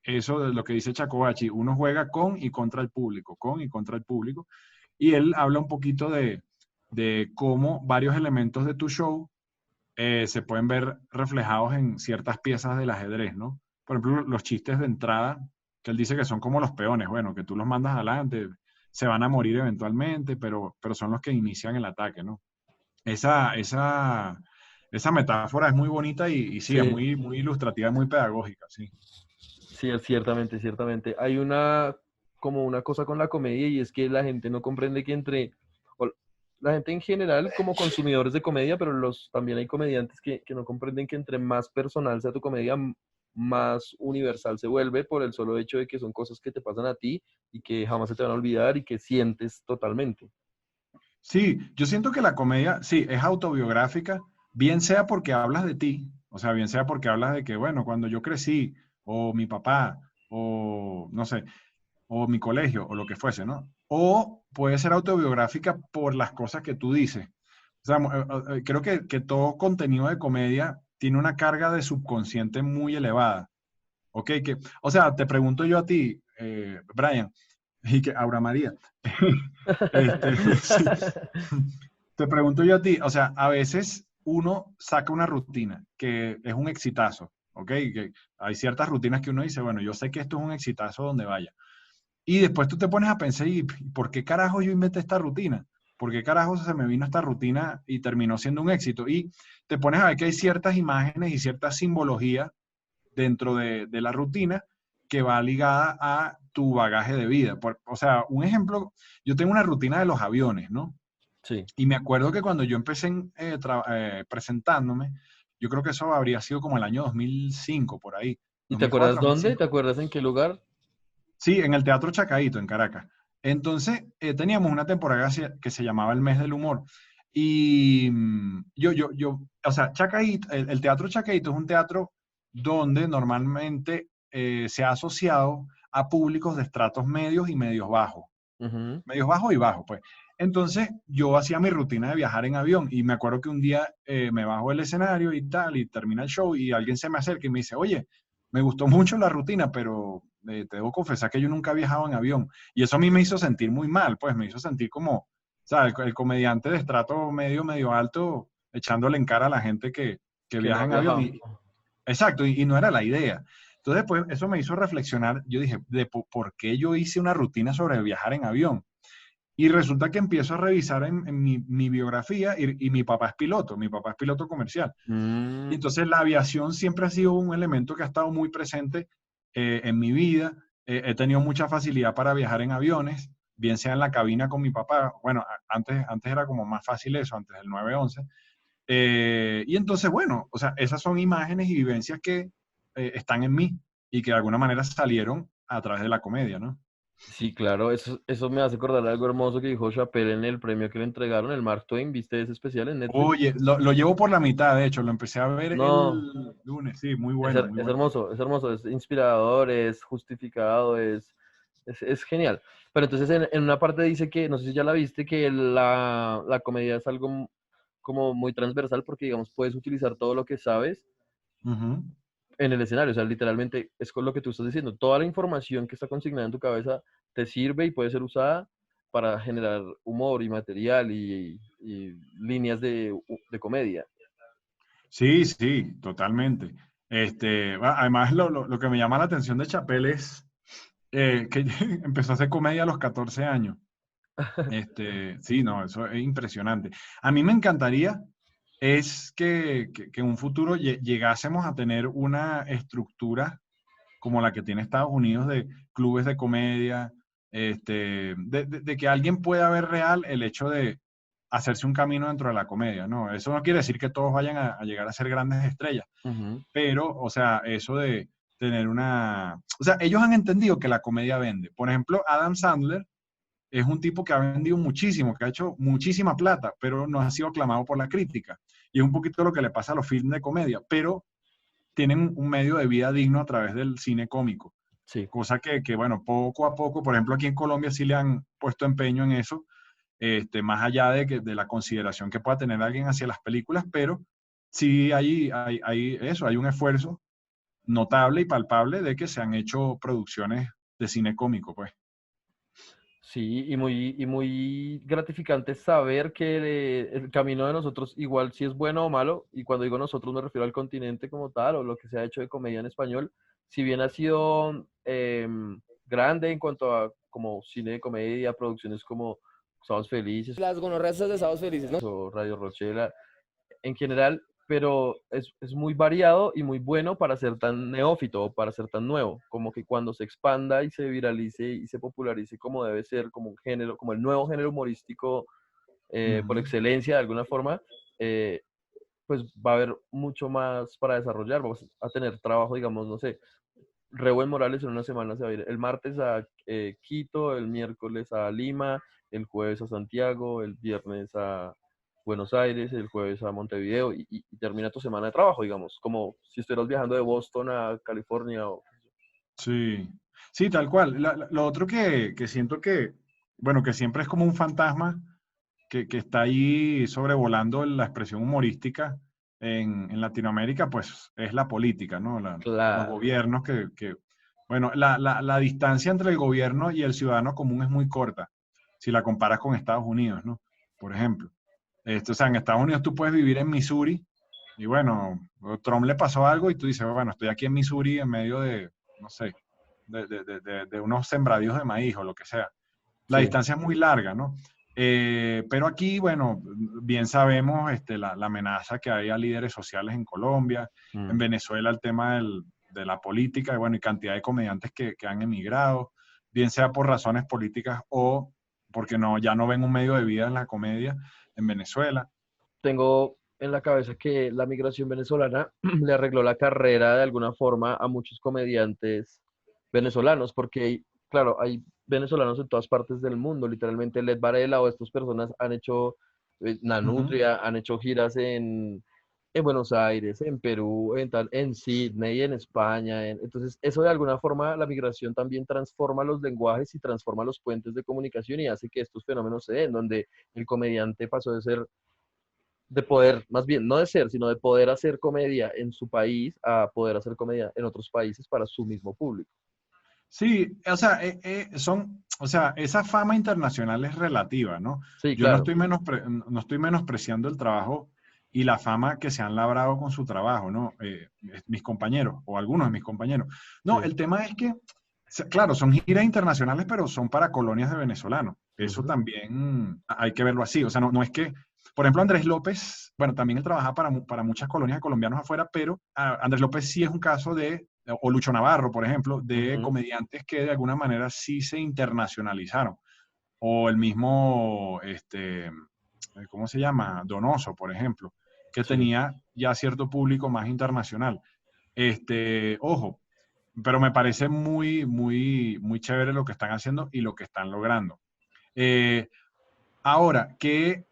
eso de lo que dice Chacobachi. Uno juega con y contra el público, con y contra el público. Y él habla un poquito de cómo varios elementos de tu show se pueden ver reflejados en ciertas piezas del ajedrez, ¿no? Por ejemplo, los chistes de entrada, que él dice que son como los peones, bueno, que tú los mandas adelante, se van a morir eventualmente, pero son los que inician el ataque, ¿no? Esa metáfora es muy bonita y sí, es Sí, muy, muy ilustrativa, muy pedagógica, sí. sí, ciertamente, ciertamente. Hay como una cosa con la comedia y es que la gente no comprende que o la gente en general como consumidores de comedia, pero también hay comediantes que no comprenden que entre más personal sea tu comedia, más universal se vuelve por el solo hecho de que son cosas que te pasan a ti y que jamás se te van a olvidar y que sientes totalmente. Sí, yo siento que la comedia, sí, es autobiográfica, bien sea porque hablas de ti, O sea, bien sea porque hablas de que, bueno, cuando yo crecí, o mi papá, o no sé, o mi colegio, o lo que fuese, ¿no? O puede ser autobiográfica por las cosas que tú dices. O sea, creo que todo contenido de comedia tiene una carga de subconsciente muy elevada. ¿Ok? O sea, te pregunto yo a ti, Brian, y que Aura María, sí, te pregunto yo a ti, o sea, a veces uno saca una rutina que es un exitazo, ¿ok? Que hay ciertas rutinas que uno dice, bueno, yo sé que esto es un exitazo donde vaya. Y después tú te pones a pensar, ¿y por qué carajo yo inventé esta rutina? ¿Por qué carajo se me vino esta rutina y terminó siendo un éxito? Y te pones a ver que hay ciertas imágenes y cierta simbología dentro de la rutina que va ligada a tu bagaje de vida. O sea, un ejemplo, yo tengo una rutina de los aviones, ¿no? Sí. Y me acuerdo que cuando yo empecé presentándome, yo creo que eso habría sido como el año 2005, por ahí. ¿Y te acuerdas 2004, dónde? ¿Te 2005. acuerdas en qué lugar? Sí, en el Teatro Chacaíto, en Caracas. Entonces, teníamos una temporada que se llamaba El Mes del Humor. Y o sea, Chacaíto, el Teatro Chacaíto es un teatro donde normalmente se ha asociado a públicos de estratos medios y medios bajos. Ujú. Medios bajos y bajos, pues. Entonces, yo hacía mi rutina de viajar en avión y me acuerdo que un día me bajo del escenario y tal, y termina el show y alguien se me acerca y me dice, oye, me gustó mucho la rutina, pero te debo confesar que yo nunca he viajado en avión. Y eso a mí me hizo sentir muy mal, pues me hizo sentir como, ¿sabes? El comediante de estrato medio, medio alto, echándole en cara a la gente que Que no viaja ha en avión. viajado. Exacto, y no era la idea. Entonces, pues eso me hizo reflexionar. Yo dije, ¿por qué yo hice una rutina sobre viajar en avión? Y resulta que empiezo a revisar en mi biografía y mi papá es piloto comercial. Y Mm, entonces la aviación siempre ha sido un elemento que ha estado muy presente en mi vida. He tenido mucha facilidad para viajar en aviones, bien sea en la cabina con mi papá. Bueno, antes era como más fácil eso, antes del 911. Y entonces, bueno, o sea, esas son imágenes y vivencias que están en mí y que de alguna manera salieron a través de la comedia, ¿no? sí, claro, eso me hace acordar algo hermoso que dijo Chappelle en el premio que le entregaron, el Mark Twain. ¿Viste ese especial en Netflix? Oye, lo llevo por la mitad, de hecho, lo empecé a ver No, el lunes, sí, muy bueno, muy bueno. es hermoso, es inspirador, es justificado, es genial. Pero entonces en una parte dice que, no sé si ya la viste, que la comedia es algo como muy transversal porque, digamos, puedes utilizar todo lo que sabes Ujú. en el escenario. O sea, literalmente es con lo que tú estás diciendo. Toda la información que está consignada en tu cabeza te sirve y puede ser usada para generar humor y material y líneas de comedia. Sí, sí, totalmente. Además, lo que me llama la atención de Chapel es que empezó a hacer comedia a los 14 años. Sí, no, eso es impresionante. A mí me encantaría es que en un futuro llegásemos a tener una estructura como la que tiene Estados Unidos de clubes de comedia, de que alguien pueda ver real el hecho de hacerse un camino dentro de la comedia, ¿no? Eso no quiere decir que todos vayan a llegar a ser grandes estrellas, Ujú. pero, o sea, eso de tener una... O sea, ellos han entendido que la comedia vende. Por ejemplo, Adam Sandler es un tipo que ha vendido muchísimo, que ha hecho muchísima plata, pero no ha sido aclamado por la crítica. Y es un poquito lo que le pasa a los films de comedia, pero tienen un medio de vida digno a través del cine cómico. Sí. Cosa bueno, poco a poco, por ejemplo, aquí en Colombia sí le han puesto empeño en eso, más allá de la consideración que pueda tener alguien hacia las películas, pero sí hay un esfuerzo notable y palpable de que se han hecho producciones de cine cómico, pues. Sí, y muy gratificante saber que el camino de nosotros igual si es bueno o malo, y cuando digo nosotros me refiero al continente como tal, o lo que se ha hecho de comedia en español, si bien ha sido grande en cuanto a como cine de comedia, producciones como Sábados Felices Las gonorreas de Sábados Felices, ¿no? o Radio Rochela, en general, pero es muy variado y muy bueno para ser tan neófito o para ser tan nuevo, como que cuando se expanda y se viralice y se popularice como debe ser, como un género, como el nuevo género humorístico por Ujú. excelencia de alguna forma, eh, pues va a haber mucho más para desarrollar, vamos a tener trabajo, digamos, no sé, Reuben Morales en una semana se va a ir el martes a Quito, el miércoles a Lima, el jueves a Santiago, el viernes Buenos Aires, el jueves a Montevideo y termina tu semana de trabajo, digamos, como si estuvieras viajando de Boston a California o... Sí, sí, tal cual. Lo otro que siento que, bueno, que siempre es como un fantasma que está ahí sobrevolando la expresión humorística en Latinoamérica, pues es la política, ¿no? Los Claro, gobiernos bueno, la distancia entre el gobierno y el ciudadano común es muy corta, si la comparas con Estados Unidos, ¿no? Por ejemplo. O sea, en Estados Unidos tú puedes vivir en Missouri y bueno, a Trump le pasó algo y tú dices, bueno, estoy aquí en Missouri en medio de, no sé, de unos sembradíos de maíz o lo que sea. La sí. distancia es muy larga, ¿no? Pero aquí, bueno, bien sabemos la amenaza que hay a líderes sociales en Colombia, en Mm. Venezuela el tema de la política, y bueno, y cantidad de comediantes que han emigrado, bien sea por razones políticas o porque no, ya no ven un medio de vida en la comedia en Venezuela. Tengo en la cabeza que la migración venezolana le arregló la carrera de alguna forma a muchos comediantes venezolanos, porque, claro, hay venezolanos en todas partes del mundo, literalmente Led Varela o estas personas han hecho, Ujú. Nanutria, han hecho giras en Buenos Aires, en Perú, en Sydney, en España. Entonces, eso de alguna forma, la migración también transforma los lenguajes y transforma los puentes de comunicación y hace que estos fenómenos se den, donde el comediante pasó de ser de poder, más bien, no de ser, sino de poder hacer comedia en su país a poder hacer comedia en otros países para su mismo público. Sí, o sea, o sea, esa fama internacional es relativa, ¿no? Sí, Yo no claro. estoy no estoy menospreciando el trabajo y la fama que se han labrado con su trabajo, ¿no? Mis compañeros o algunos de mis compañeros. No, Sí. el tema es que, claro, son giras internacionales, pero son para colonias de venezolanos. Eso Ujú. también hay que verlo así. O sea, no es que, por ejemplo, Andrés López, bueno, también él trabaja para muchas colonias de colombianos afuera, pero Andrés López sí es un caso o Lucho Navarro, por ejemplo, de Ujú. comediantes que de alguna manera sí se internacionalizaron. O el mismo, ¿cómo se llama? Donoso, por ejemplo, que Sí. tenía ya cierto público más internacional. Ojo, pero me parece muy chévere lo que están haciendo y lo que están logrando. Eh, Ahora, que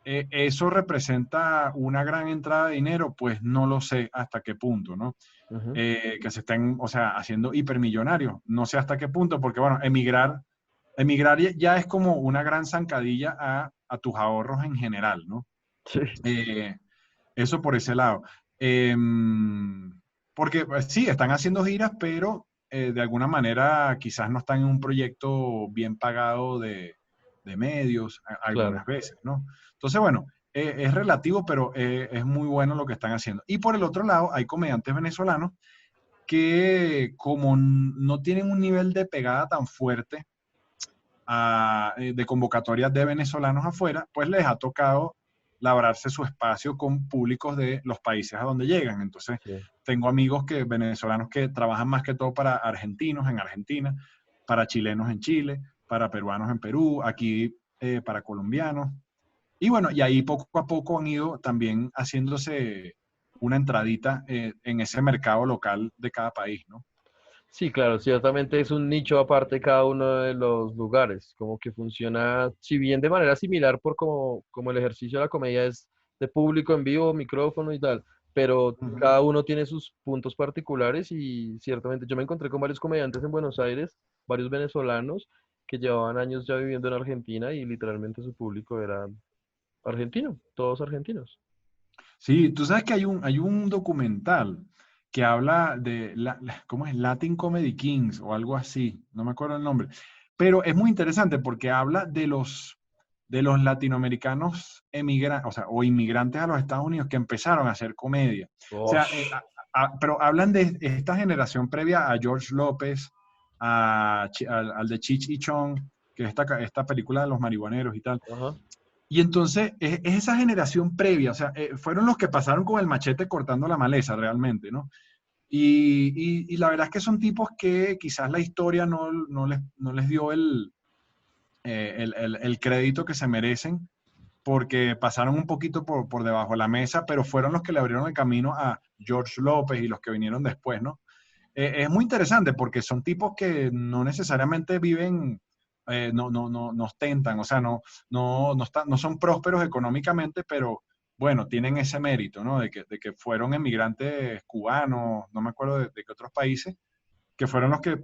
eso representa una gran entrada de dinero, pues no lo sé hasta qué punto, ¿no? Ujú. Que se estén, o sea, haciendo hipermillonarios. No sé hasta qué punto, porque bueno, emigrar ya es como una gran zancadilla a tus ahorros en general, ¿no? Sí. Eh, Eso por ese lado. Porque pues, sí, están haciendo giras, pero de alguna manera quizás no están en un proyecto bien pagado de medios Claro. algunas veces, ¿no? Entonces, bueno, es relativo, pero es muy bueno lo que están haciendo. Y por el otro lado, hay comediantes venezolanos que como no tienen un nivel de pegada tan fuerte de convocatorias de venezolanos afuera, pues les ha tocado labrarse su espacio con públicos de los países a donde llegan. Entonces, Sí. tengo amigos venezolanos que trabajan más que todo para argentinos en Argentina, para chilenos en Chile, para peruanos en Perú, aquí para colombianos. Y bueno, y ahí poco a poco han ido también haciéndose una entradita en ese mercado local de cada país, ¿no? Sí, claro, ciertamente es un nicho aparte cada uno de los lugares, como que funciona, si bien de manera similar por como el ejercicio de la comedia es de público en vivo, micrófono y tal, pero Ujú. cada uno tiene sus puntos particulares y ciertamente yo me encontré con varios comediantes en Buenos Aires, varios venezolanos que llevaban años ya viviendo en Argentina y literalmente su público era argentino, todos argentinos. Sí, tú sabes que hay un documental que habla de, ¿cómo es? Latin Comedy Kings o algo así, no me acuerdo el nombre, pero es muy interesante porque habla de los latinoamericanos o sea, o inmigrantes a los Estados Unidos que empezaron a hacer comedia. O sea, Osh, pero hablan de esta generación previa a George López, al de Cheech y Chong, que es esta película de los marihuaneros y tal. ajá. Y entonces es esa generación previa, o sea, fueron los que pasaron con el machete cortando la maleza realmente, ¿no? Y la verdad es que son tipos que quizás la historia no les dio el crédito que se merecen porque pasaron un poquito por debajo de la mesa, pero fueron los que le abrieron el camino a George López y los que vinieron después, ¿no? Es muy interesante porque son tipos que no necesariamente viven no ostentan, o sea, no son prósperos económicamente, pero bueno, tienen ese mérito, ¿no? De que fueron emigrantes cubanos, no me acuerdo de qué otros países, que fueron los que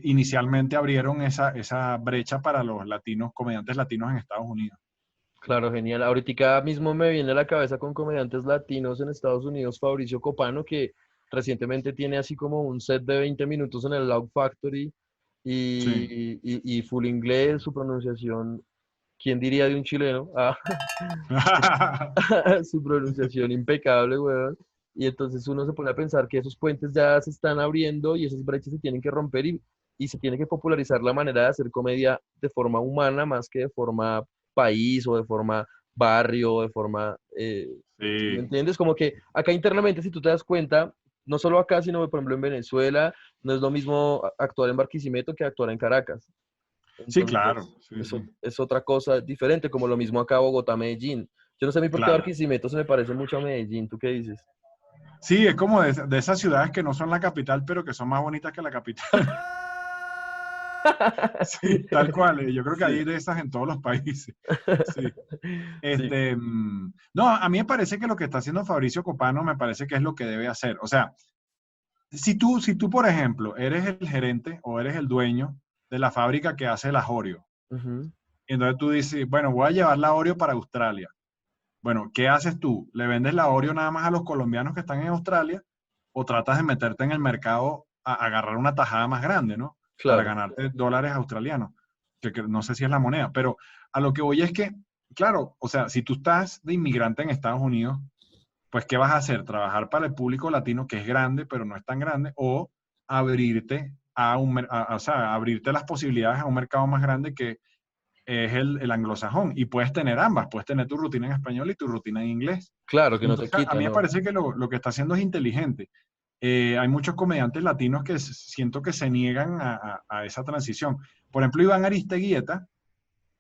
inicialmente abrieron esa brecha para los latinos, comediantes latinos en Estados Unidos. Claro, genial. Ahorita mismo me viene a la cabeza con comediantes latinos en Estados Unidos, Fabricio Copano, que recientemente tiene así como un set de 20 minutos en el Loud Factory Sí. y full inglés, su pronunciación, ¿quién diría de un chileno? Ah, su pronunciación impecable, weón. Y entonces uno se pone a pensar que esos puentes ya se están abriendo y esas brechas se tienen que romper y se tiene que popularizar la manera de hacer comedia de forma humana más que de forma país o de forma barrio o de forma... ¿sí me Sí, entiendes? Como que acá internamente, si tú te das cuenta, no solo acá, sino por ejemplo en Venezuela, no es lo mismo actuar en Barquisimeto que actuar en Caracas. sí, claro, Entonces, sí, eso sí, es otra cosa diferente, como lo mismo acá Bogotá, Medellín. Yo no sé a mí por qué claro. Barquisimeto se me parece mucho a Medellín. ¿Tú qué dices? Sí, es como de esas ciudades que no son la capital, pero que son más bonitas que la capital. Sí, tal cual. Yo creo que Sí, hay de esas en todos los países. Sí. sí, No, a mí me parece que lo que está haciendo Fabricio Copano me parece que es lo que debe hacer. O sea, si tú, por ejemplo, eres el gerente o eres el dueño de la fábrica que hace las Oreo, ujú, y entonces tú dices, bueno, voy a llevar la Oreo para Australia. Bueno, ¿qué haces tú? ¿Le vendes la Oreo nada más a los colombianos que están en Australia o tratas de meterte en el mercado a agarrar una tajada más grande, ¿no? Para claro. ganarte dólares australianos, que no sé si es la moneda, pero a lo que voy es que, claro, o sea, si tú estás de inmigrante en Estados Unidos, pues ¿qué vas a hacer? ¿Trabajar para el público latino que es grande, pero no es tan grande? ¿O abrirte o sea, abrirte las posibilidades a un mercado más grande que es el anglosajón? Y puedes tener ambas, puedes tener tu rutina en español y tu rutina en inglés. Claro que no te Entonces, a quita, mí me ¿no? parece que lo que está haciendo es inteligente. Hay muchos comediantes latinos que siento que se niegan a esa transición. Por ejemplo, Iván Aristeguieta,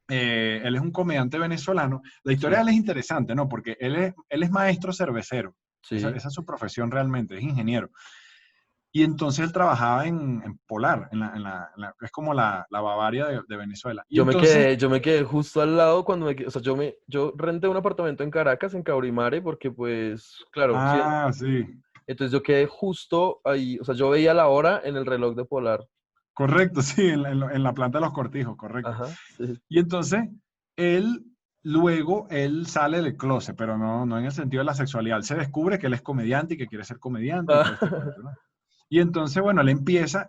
él es un comediante venezolano. La historia de Sí, él es interesante, ¿no? Porque él es maestro cervecero. Esa, sí. esa es su profesión realmente, es ingeniero. Y entonces él trabajaba en Polar, es como la Bavaria de Venezuela. Y entonces, Yo me quedé justo al lado cuando o sea, yo renté un apartamento en Caracas, en Caurimare, porque pues, claro, sí, sí, entonces yo quedé justo ahí, o sea, yo veía la hora en el reloj de Polar. correcto, sí, en la planta de los Cortijos, correcto. Ajá, sí. Y entonces, él, luego, él sale del closet, pero no en el sentido de la sexualidad. Él se descubre que él es comediante y que quiere ser comediante y todo este cuento, ¿no? Y entonces, bueno, él empieza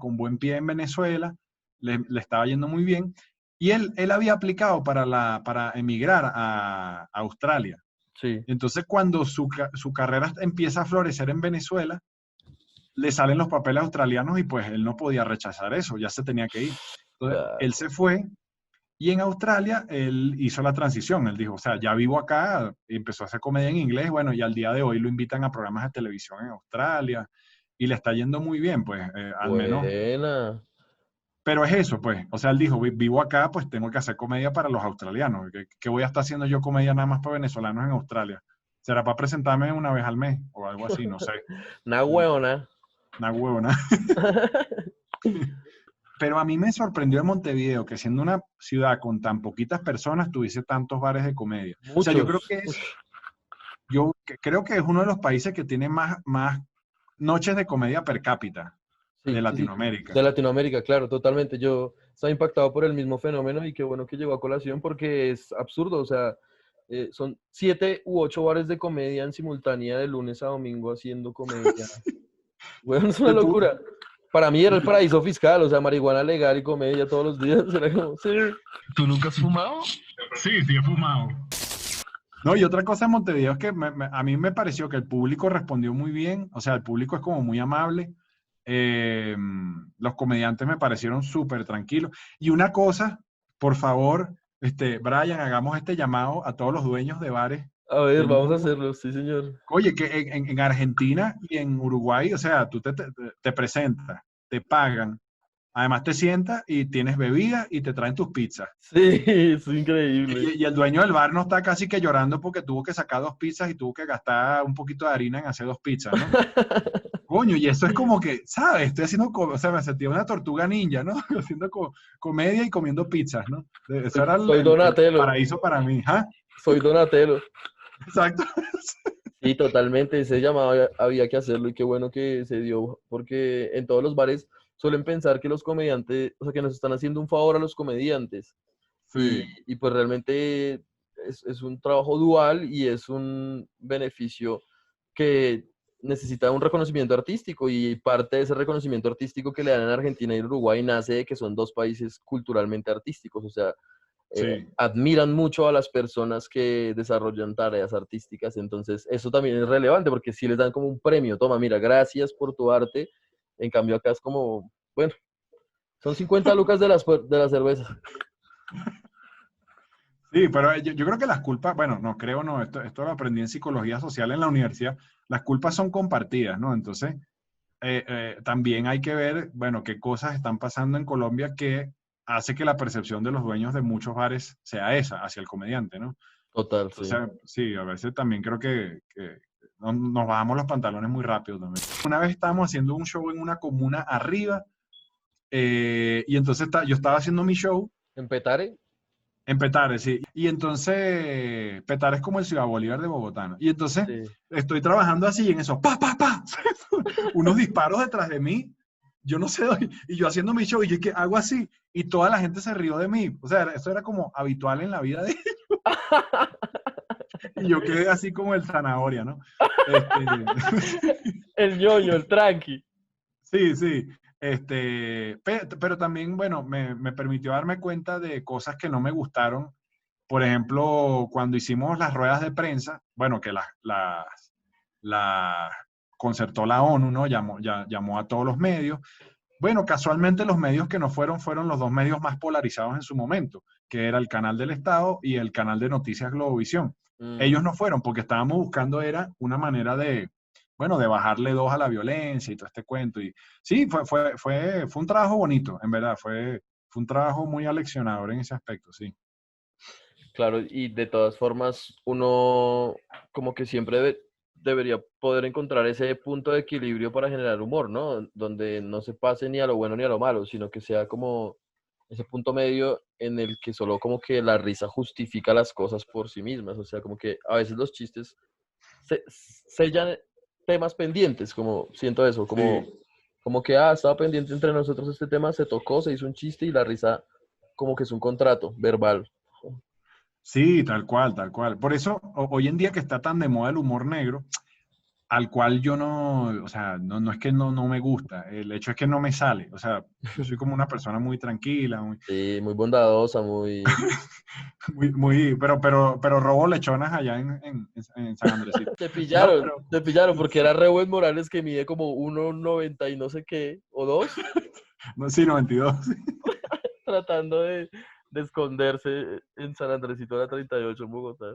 con buen pie en Venezuela, le estaba yendo muy bien, y él había aplicado para emigrar a Australia. Sí. Entonces, cuando su carrera empieza a florecer en Venezuela, le salen los papeles australianos y pues él no podía rechazar eso, ya se tenía que ir. Entonces, él Claro. se fue y en Australia él hizo la transición. Él dijo, o sea, ya vivo acá, y empezó a hacer comedia en inglés, bueno, y al día de hoy lo invitan a programas de televisión en Australia y le está yendo muy bien, pues, al menos. Buena. Pero es eso, pues, o sea, él dijo, Vivo acá, pues tengo que hacer comedia para los australianos. ¿Qué voy a estar haciendo yo comedia nada más para venezolanos en Australia? ¿Será para presentarme una vez al mes o algo así? No sé. Una hueona. Una huevona. Pero a mí me sorprendió de Montevideo que siendo una ciudad con tan poquitas personas tuviese tantos bares de comedia. O sea, Muchos. Ush. creo que es uno de los países que tiene más noches de comedia per cápita de Sí, sí, sí. Latinoamérica. De Latinoamérica, claro, totalmente. Yo estaba impactado por el mismo fenómeno y qué bueno que llegó a colación porque es absurdo. O sea, son 7 u 8 bares de comedia en simultánea de lunes a domingo haciendo comedia. Bueno, es una Te pu- locura. Para mí era el paraíso fiscal, o sea, marihuana legal y comedia todos los días. Era como, sí. ¿Tú nunca has fumado? Sí, sí he fumado. No, y otra cosa en Montevideo es que a mí me pareció que el público respondió muy bien, o sea, el público es como muy amable, los comediantes me parecieron súper tranquilos. Y una cosa, por favor, Brian, hagamos este llamado a todos los dueños de bares A ver, del vamos a mundo. hacerlo, sí, señor. Oye, que en Argentina y en Uruguay, o sea, tú te presentas, te pagan, además te sientas y tienes bebida y te traen tus pizzas. Sí, es increíble. Y el dueño del bar no está casi que llorando porque tuvo que sacar 2 pizzas y tuvo que gastar un poquito de harina en hacer 2 pizzas, ¿no? Coño, y eso es como que, ¿sabes? Estoy haciendo, o sea, me sentía una tortuga ninja, ¿no? Haciendo comedia y comiendo pizzas, ¿no? Eso era Soy el Donatello, paraíso para mí. ¿Ah? soy Donatello. Exacto. Sí, totalmente, ese llamado había que hacerlo y qué bueno que se dio, porque en todos los bares suelen pensar que los comediantes, o sea, que nos están haciendo un favor a los comediantes. Y, Sí, y pues realmente es un trabajo dual y es un beneficio que necesita un reconocimiento artístico y parte de ese reconocimiento artístico que le dan en Argentina y Uruguay nace de que son dos países culturalmente artísticos, o sea, sí. admiran mucho a las personas que desarrollan tareas artísticas, entonces eso también es relevante porque si les dan como un premio, toma, mira, gracias por tu arte, en cambio acá es como, bueno, son 50 lucas de la cerveza. Sí, pero yo creo que las culpas, bueno, no creo, no, esto lo aprendí en psicología social en la universidad, las culpas son compartidas, ¿no? Entonces, también hay que ver, bueno, qué cosas están pasando en Colombia que hace que la percepción de los dueños de muchos bares sea esa, hacia el comediante, ¿no? Total, sí. Entonces, sí, a veces también creo que nos bajamos los pantalones muy rápido también. Una vez estábamos haciendo un show en una comuna arriba, y entonces yo estaba haciendo mi show ¿En Petare? en Petare, sí. Y entonces, Petare es como el Ciudad Bolívar de Bogotá, ¿no? Y entonces, Sí. estoy trabajando así y en eso, pa, pa, pa, unos disparos detrás de mí, yo no sé, y yo haciendo mi show, y yo que hago así, y toda la gente se rió de mí. O sea, eso era como habitual en la vida de ellos. Y yo quedé así como el zanahoria, ¿no? Este, El ñoño, el tranqui. sí, sí. Pero también, bueno, me permitió darme cuenta de cosas que no me gustaron. Por ejemplo, cuando hicimos las ruedas de prensa, bueno, que las concertó la ONU, ¿no? Llamó a todos los medios. Bueno, casualmente los medios que no fueron los dos medios más polarizados en su momento, que era el canal del Estado y el canal de Noticias Globovisión. Ellos no fueron porque estábamos buscando era una manera de, bueno, de bajarle dos a la violencia y todo este cuento. Y sí, fue un trabajo bonito, en verdad, fue un trabajo muy aleccionador en ese aspecto, sí. Claro, y de todas formas, uno como que siempre debería poder encontrar ese punto de equilibrio para generar humor, ¿no? Donde no se pase ni a lo bueno ni a lo malo, sino que sea como ese punto medio en el que solo como que la risa justifica las cosas por sí mismas. O sea, como que a veces los chistes sellan temas pendientes, como siento eso, Sí. como que, estaba pendiente entre nosotros este tema, se tocó, se hizo un chiste y la risa como que es un contrato verbal. Sí, tal cual, tal cual. Por eso, hoy en día que está tan de moda el humor negro, al cual yo no, o sea, no es que no me gusta, el hecho es que no me sale. O sea, yo soy como una persona muy tranquila, muy, Sí, muy bondadosa, muy... pero robo lechonas allá en San Andresito. No, pero, Te pillaron, porque era re buen Morales que mide como 1,90 y no sé qué, o dos, no, sí, 92. Sí. tratando de esconderse en San Andresito de la 38 en Bogotá.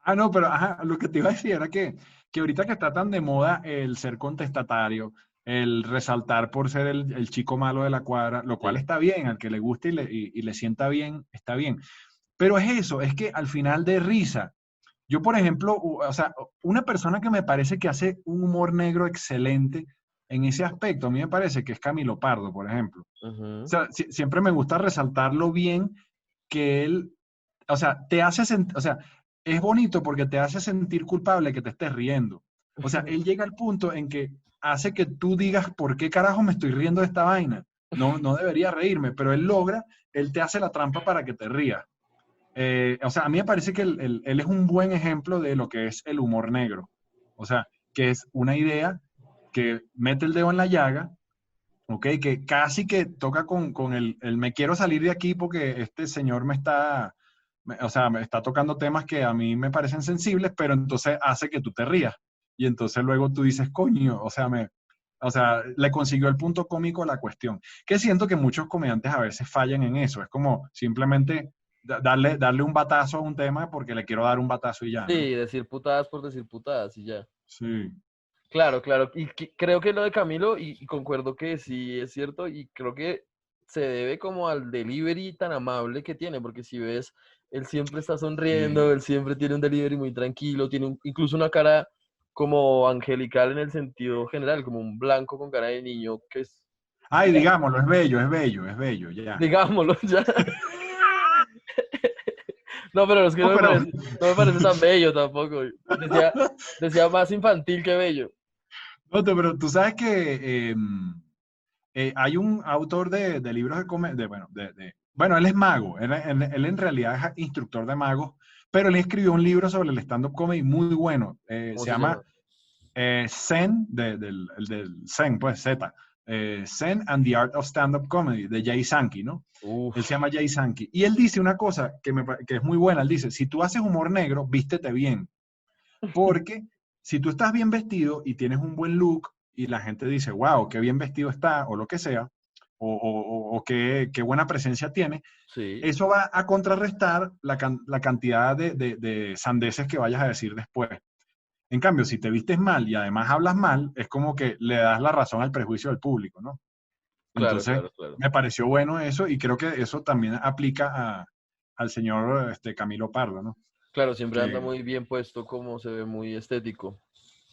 Ah, no, pero ajá, lo que te iba a decir era que ahorita que está tan de moda el ser contestatario, el resaltar por ser el chico malo de la cuadra, lo cual Sí. está bien, al que le guste y le sienta bien, está bien. Pero es eso, es que al final de risa, yo por ejemplo, o sea, una persona que me parece que hace un humor negro excelente en ese aspecto, a mí me parece que es Camilo Pardo, por ejemplo. O Ujú. sea, siempre me gusta resaltar lo bien que él, o sea, te hace sentir, o sea, es bonito porque te hace sentir culpable que te estés riendo. O sea, él llega al punto en que hace que tú digas, ¿por qué carajo me estoy riendo de esta vaina? No debería reírme, pero él te hace la trampa para que te rías. O sea, a mí me parece que él es un buen ejemplo de lo que es el humor negro. O sea, que es una idea que mete el dedo en la llaga, ¿ok? Que casi que toca con el me quiero salir de aquí porque este señor o sea, me está tocando temas que a mí me parecen sensibles, pero entonces hace que tú te rías. Y entonces luego tú dices, coño, o sea, le consiguió el punto cómico a la cuestión. Que siento que muchos comediantes a veces fallan en eso. Es como simplemente darle un batazo a un tema porque le quiero dar un batazo y ya, ¿no? Sí, decir putadas por decir putadas y ya. Sí, Claro, claro. Y creo que lo de Camilo, y concuerdo que sí es cierto, y creo que se debe como al delivery tan amable que tiene, porque si ves, él siempre está sonriendo, sí, él siempre tiene un delivery muy tranquilo, tiene incluso una cara como angelical en el sentido general, como un blanco con cara de niño que es, Ay, digámoslo, es bello, ya. digámoslo ya. No, pero es que No, pero, no me parece tan bello tampoco. Decía más infantil que bello. no, pero tú sabes que hay un autor de libros de comedia, bueno, él es mago, él en realidad es instructor de magos, pero él escribió un libro sobre el stand-up comedy muy bueno. ¿Cómo Se se llama llama? Zen, el del Zen, pues Z. Zen and the Art of Stand-up Comedy, de Jay Sankey, ¿no? Él se Uf, llama Jay Sankey. Y él dice una cosa que es muy buena. Él dice, si tú haces humor negro, vístete bien. Porque si tú estás bien vestido y tienes un buen look y la gente dice, wow, qué bien vestido está, o lo que sea, o qué buena presencia tiene, sí, eso va a contrarrestar la cantidad de sandeces que vayas a decir después. En cambio, si te vistes mal y además hablas mal, es como que le das la razón al prejuicio del público, ¿no? claro, Entonces, claro, claro. me pareció bueno eso y creo que eso también aplica al señor Camilo Pardo, ¿no? Claro, siempre anda Que, muy bien puesto, como se ve muy estético.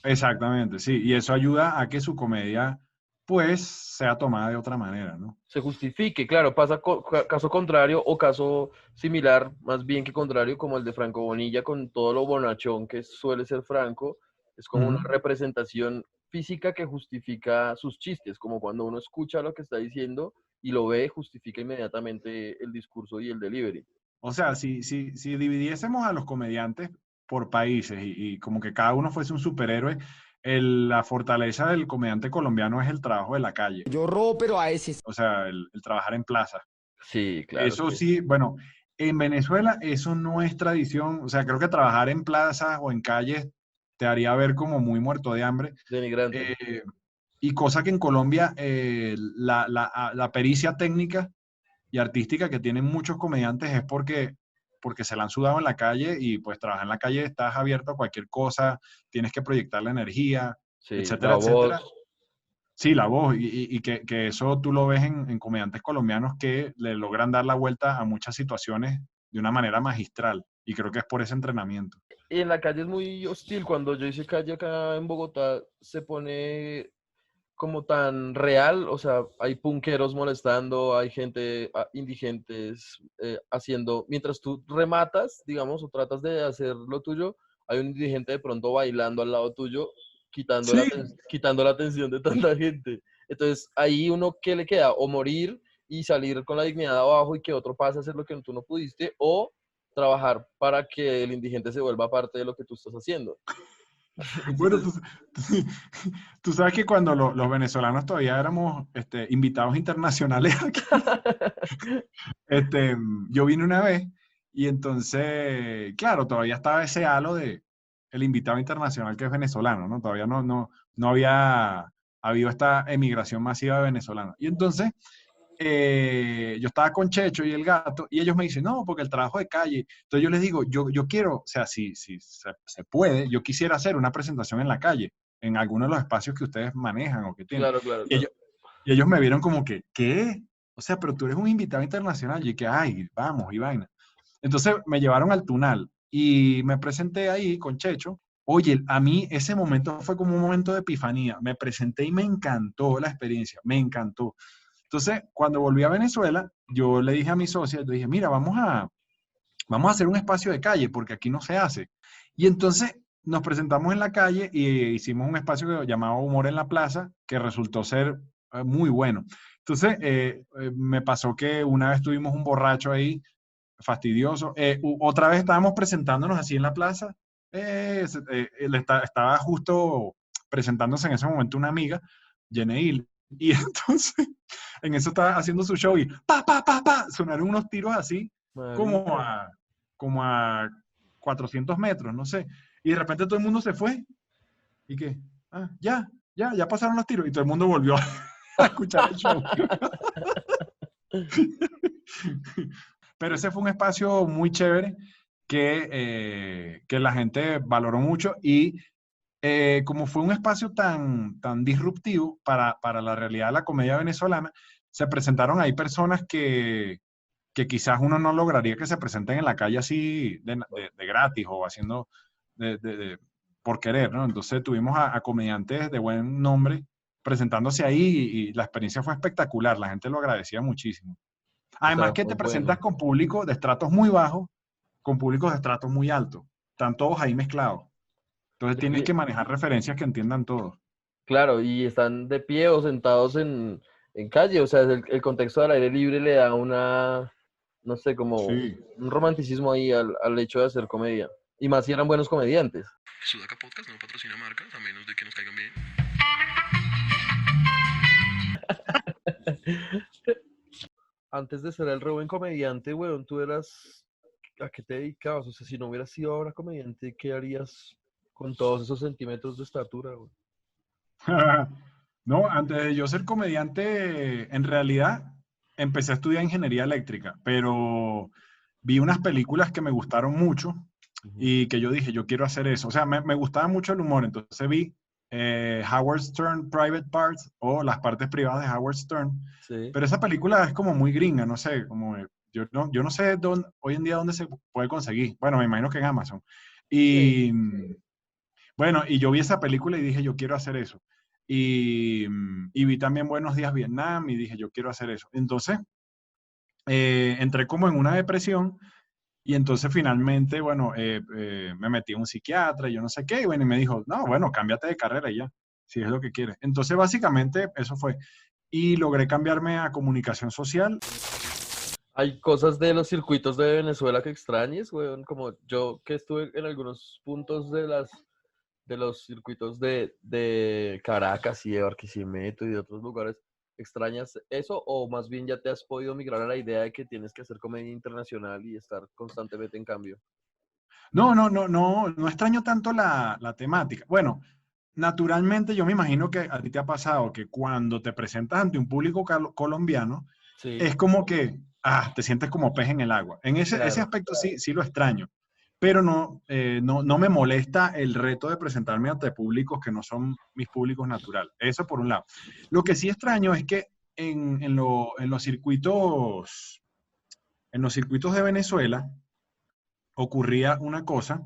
exactamente, sí. Y eso ayuda a que su comedia, pues, sea tomada de otra manera, ¿no? Se justifique, claro, pasa caso contrario o caso similar, más bien que contrario, como el de Franco Bonilla con todo lo bonachón que suele ser Franco, es como una Ujú. representación física que justifica sus chistes, como cuando uno escucha lo que está diciendo y lo ve, justifica inmediatamente el discurso y el delivery. O sea, si dividiésemos a los comediantes por países y como que cada uno fuese un superhéroe, la fortaleza del comediante colombiano es el trabajo de la calle. Yo robo, pero a veces. O sea, el trabajar en plaza. Sí, claro, es Eso que sí, bueno, en Venezuela eso no es tradición. O sea, creo que trabajar en plazas o en calles te haría ver como muy muerto de hambre. denigrante. Eh, y cosa que en Colombia la pericia técnica y artística que tienen muchos comediantes es porque se la han sudado en la calle y pues trabajar en la calle estás abierto a cualquier cosa, tienes que proyectar la energía, Sí, etcétera, la voz, etcétera. Sí, la voz, y que eso tú lo ves en comediantes colombianos que le logran dar la vuelta a muchas situaciones de una manera magistral, y creo que es por ese entrenamiento. y en la calle es muy hostil. Cuando yo hice calle acá en Bogotá, se pone como tan real, o sea, hay punqueros molestando, hay gente, indigentes haciendo, mientras tú rematas, digamos, o tratas de hacer lo tuyo, hay un indigente de pronto bailando al lado tuyo, Sí, quitando la atención de tanta gente. Entonces, ahí uno, ¿qué le queda? O morir y salir con la dignidad abajo y que otro pase a hacer lo que tú no pudiste, o trabajar para que el indigente se vuelva parte de lo que tú estás haciendo. bueno, Entonces, tú- tú sabes que cuando los venezolanos todavía éramos invitados internacionales aquí, yo vine una vez y entonces, claro, todavía estaba ese halo de el invitado internacional que es venezolano, ¿no? Todavía no había habido esta emigración masiva de venezolanos. Y entonces, yo estaba con Checho y el gato y ellos me dicen, no, porque el trabajo de calle. Entonces yo les digo, yo quiero, o sea, si se puede, yo quisiera hacer una presentación en la calle, en alguno de los espacios que ustedes manejan o que tienen. claro, claro, Y claro. ellos me vieron como que, ¿qué? O sea, pero tú eres un invitado internacional. Y que, ay, vamos, y vaina. Entonces me llevaron al Tunal y me presenté ahí con Checho. Oye, a mí ese momento fue como un momento de epifanía. Me presenté y me encantó la experiencia, me encantó. Entonces, cuando volví a Venezuela, yo le dije a mi socia, le dije, mira, vamos a hacer un espacio de calle, porque aquí no se hace. Y entonces nos presentamos en la calle y hicimos un espacio llamado Humor en la Plaza, que resultó ser muy bueno. Entonces, me pasó que una vez tuvimos un borracho ahí, fastidioso. Otra vez estábamos presentándonos así en la plaza. Él estaba justo presentándose en ese momento una amiga, Jeneil. Y entonces, en eso estaba haciendo su show y pa, sonaron unos tiros así, como Marica. a, como a 400 metros, no sé. Y de repente todo el mundo se fue. ¿Y qué? Ah, ya pasaron los tiros. Y todo el mundo volvió a escuchar el show. Pero ese fue un espacio muy chévere que la gente valoró mucho y como fue un espacio tan disruptivo para la realidad de la comedia venezolana, se presentaron ahí personas que quizás uno no lograría que se presenten en la calle así de gratis o haciendo de, de- de- por querer, ¿no? Entonces tuvimos a comediantes de buen nombre presentándose ahí y la experiencia fue espectacular, la gente lo agradecía muchísimo. O Además sea, que muy te presentas bueno. con público de estratos muy bajos, con públicos de estratos muy altos, están todos ahí mezclados. Entonces De tienes pie- que manejar referencias que entiendan todos. claro, y están de pie o sentados en calle, o sea, el contexto del aire libre le da una, no sé, como Sí. un romanticismo ahí al hecho de hacer comedia. Y más si eran buenos comediantes. Sudaca Podcast no patrocina marcas, a menos de que nos caigan bien. Antes de ser el re buen comediante, weón, tú eras, ¿a qué te dedicabas? O sea, si no hubieras sido ahora comediante, ¿qué harías con todos esos centímetros de estatura, weón? No, antes de yo ser comediante, en realidad empecé a estudiar ingeniería eléctrica, pero vi unas películas que me gustaron mucho Ujú. y que yo dije, yo quiero hacer eso. O sea, me gustaba mucho el humor, entonces vi Howard Stern Private Parts o Las partes privadas de Howard Stern, Sí. pero esa película es como muy gringa, no sé, como yo no sé dónde, hoy en día dónde se puede conseguir. Bueno, me imagino que en Amazon. Sí. Y bueno, y yo vi esa película y dije, yo quiero hacer eso. Y vi también Buenos Días Vietnam y dije, yo quiero hacer eso. Entonces, entré como en una depresión y entonces finalmente, bueno, me metí a un psiquiatra y yo no sé qué, y bueno, y me dijo, no, bueno, cámbiate de carrera y ya, si es lo que quieres. Entonces, básicamente, eso fue. Y logré cambiarme a comunicación social. Hay cosas de los circuitos de Venezuela que extrañes, weón, como yo que estuve en algunos puntos de los circuitos de Caracas y de Barquisimeto y de otros lugares. ¿Extrañas eso o más bien ya te has podido migrar a la idea de que tienes que hacer comedia internacional y estar constantemente en cambio? No extraño tanto la temática. Bueno, naturalmente yo me imagino que a ti te ha pasado que cuando te presentas ante un público colombiano, Sí, es como que, te sientes como pez en el agua. En ese claro. aspecto sí lo extraño, pero no me molesta el reto de presentarme ante públicos que no son mis públicos naturales. Eso por un lado. Lo que sí extraño es que en en los circuitos de Venezuela ocurría una cosa,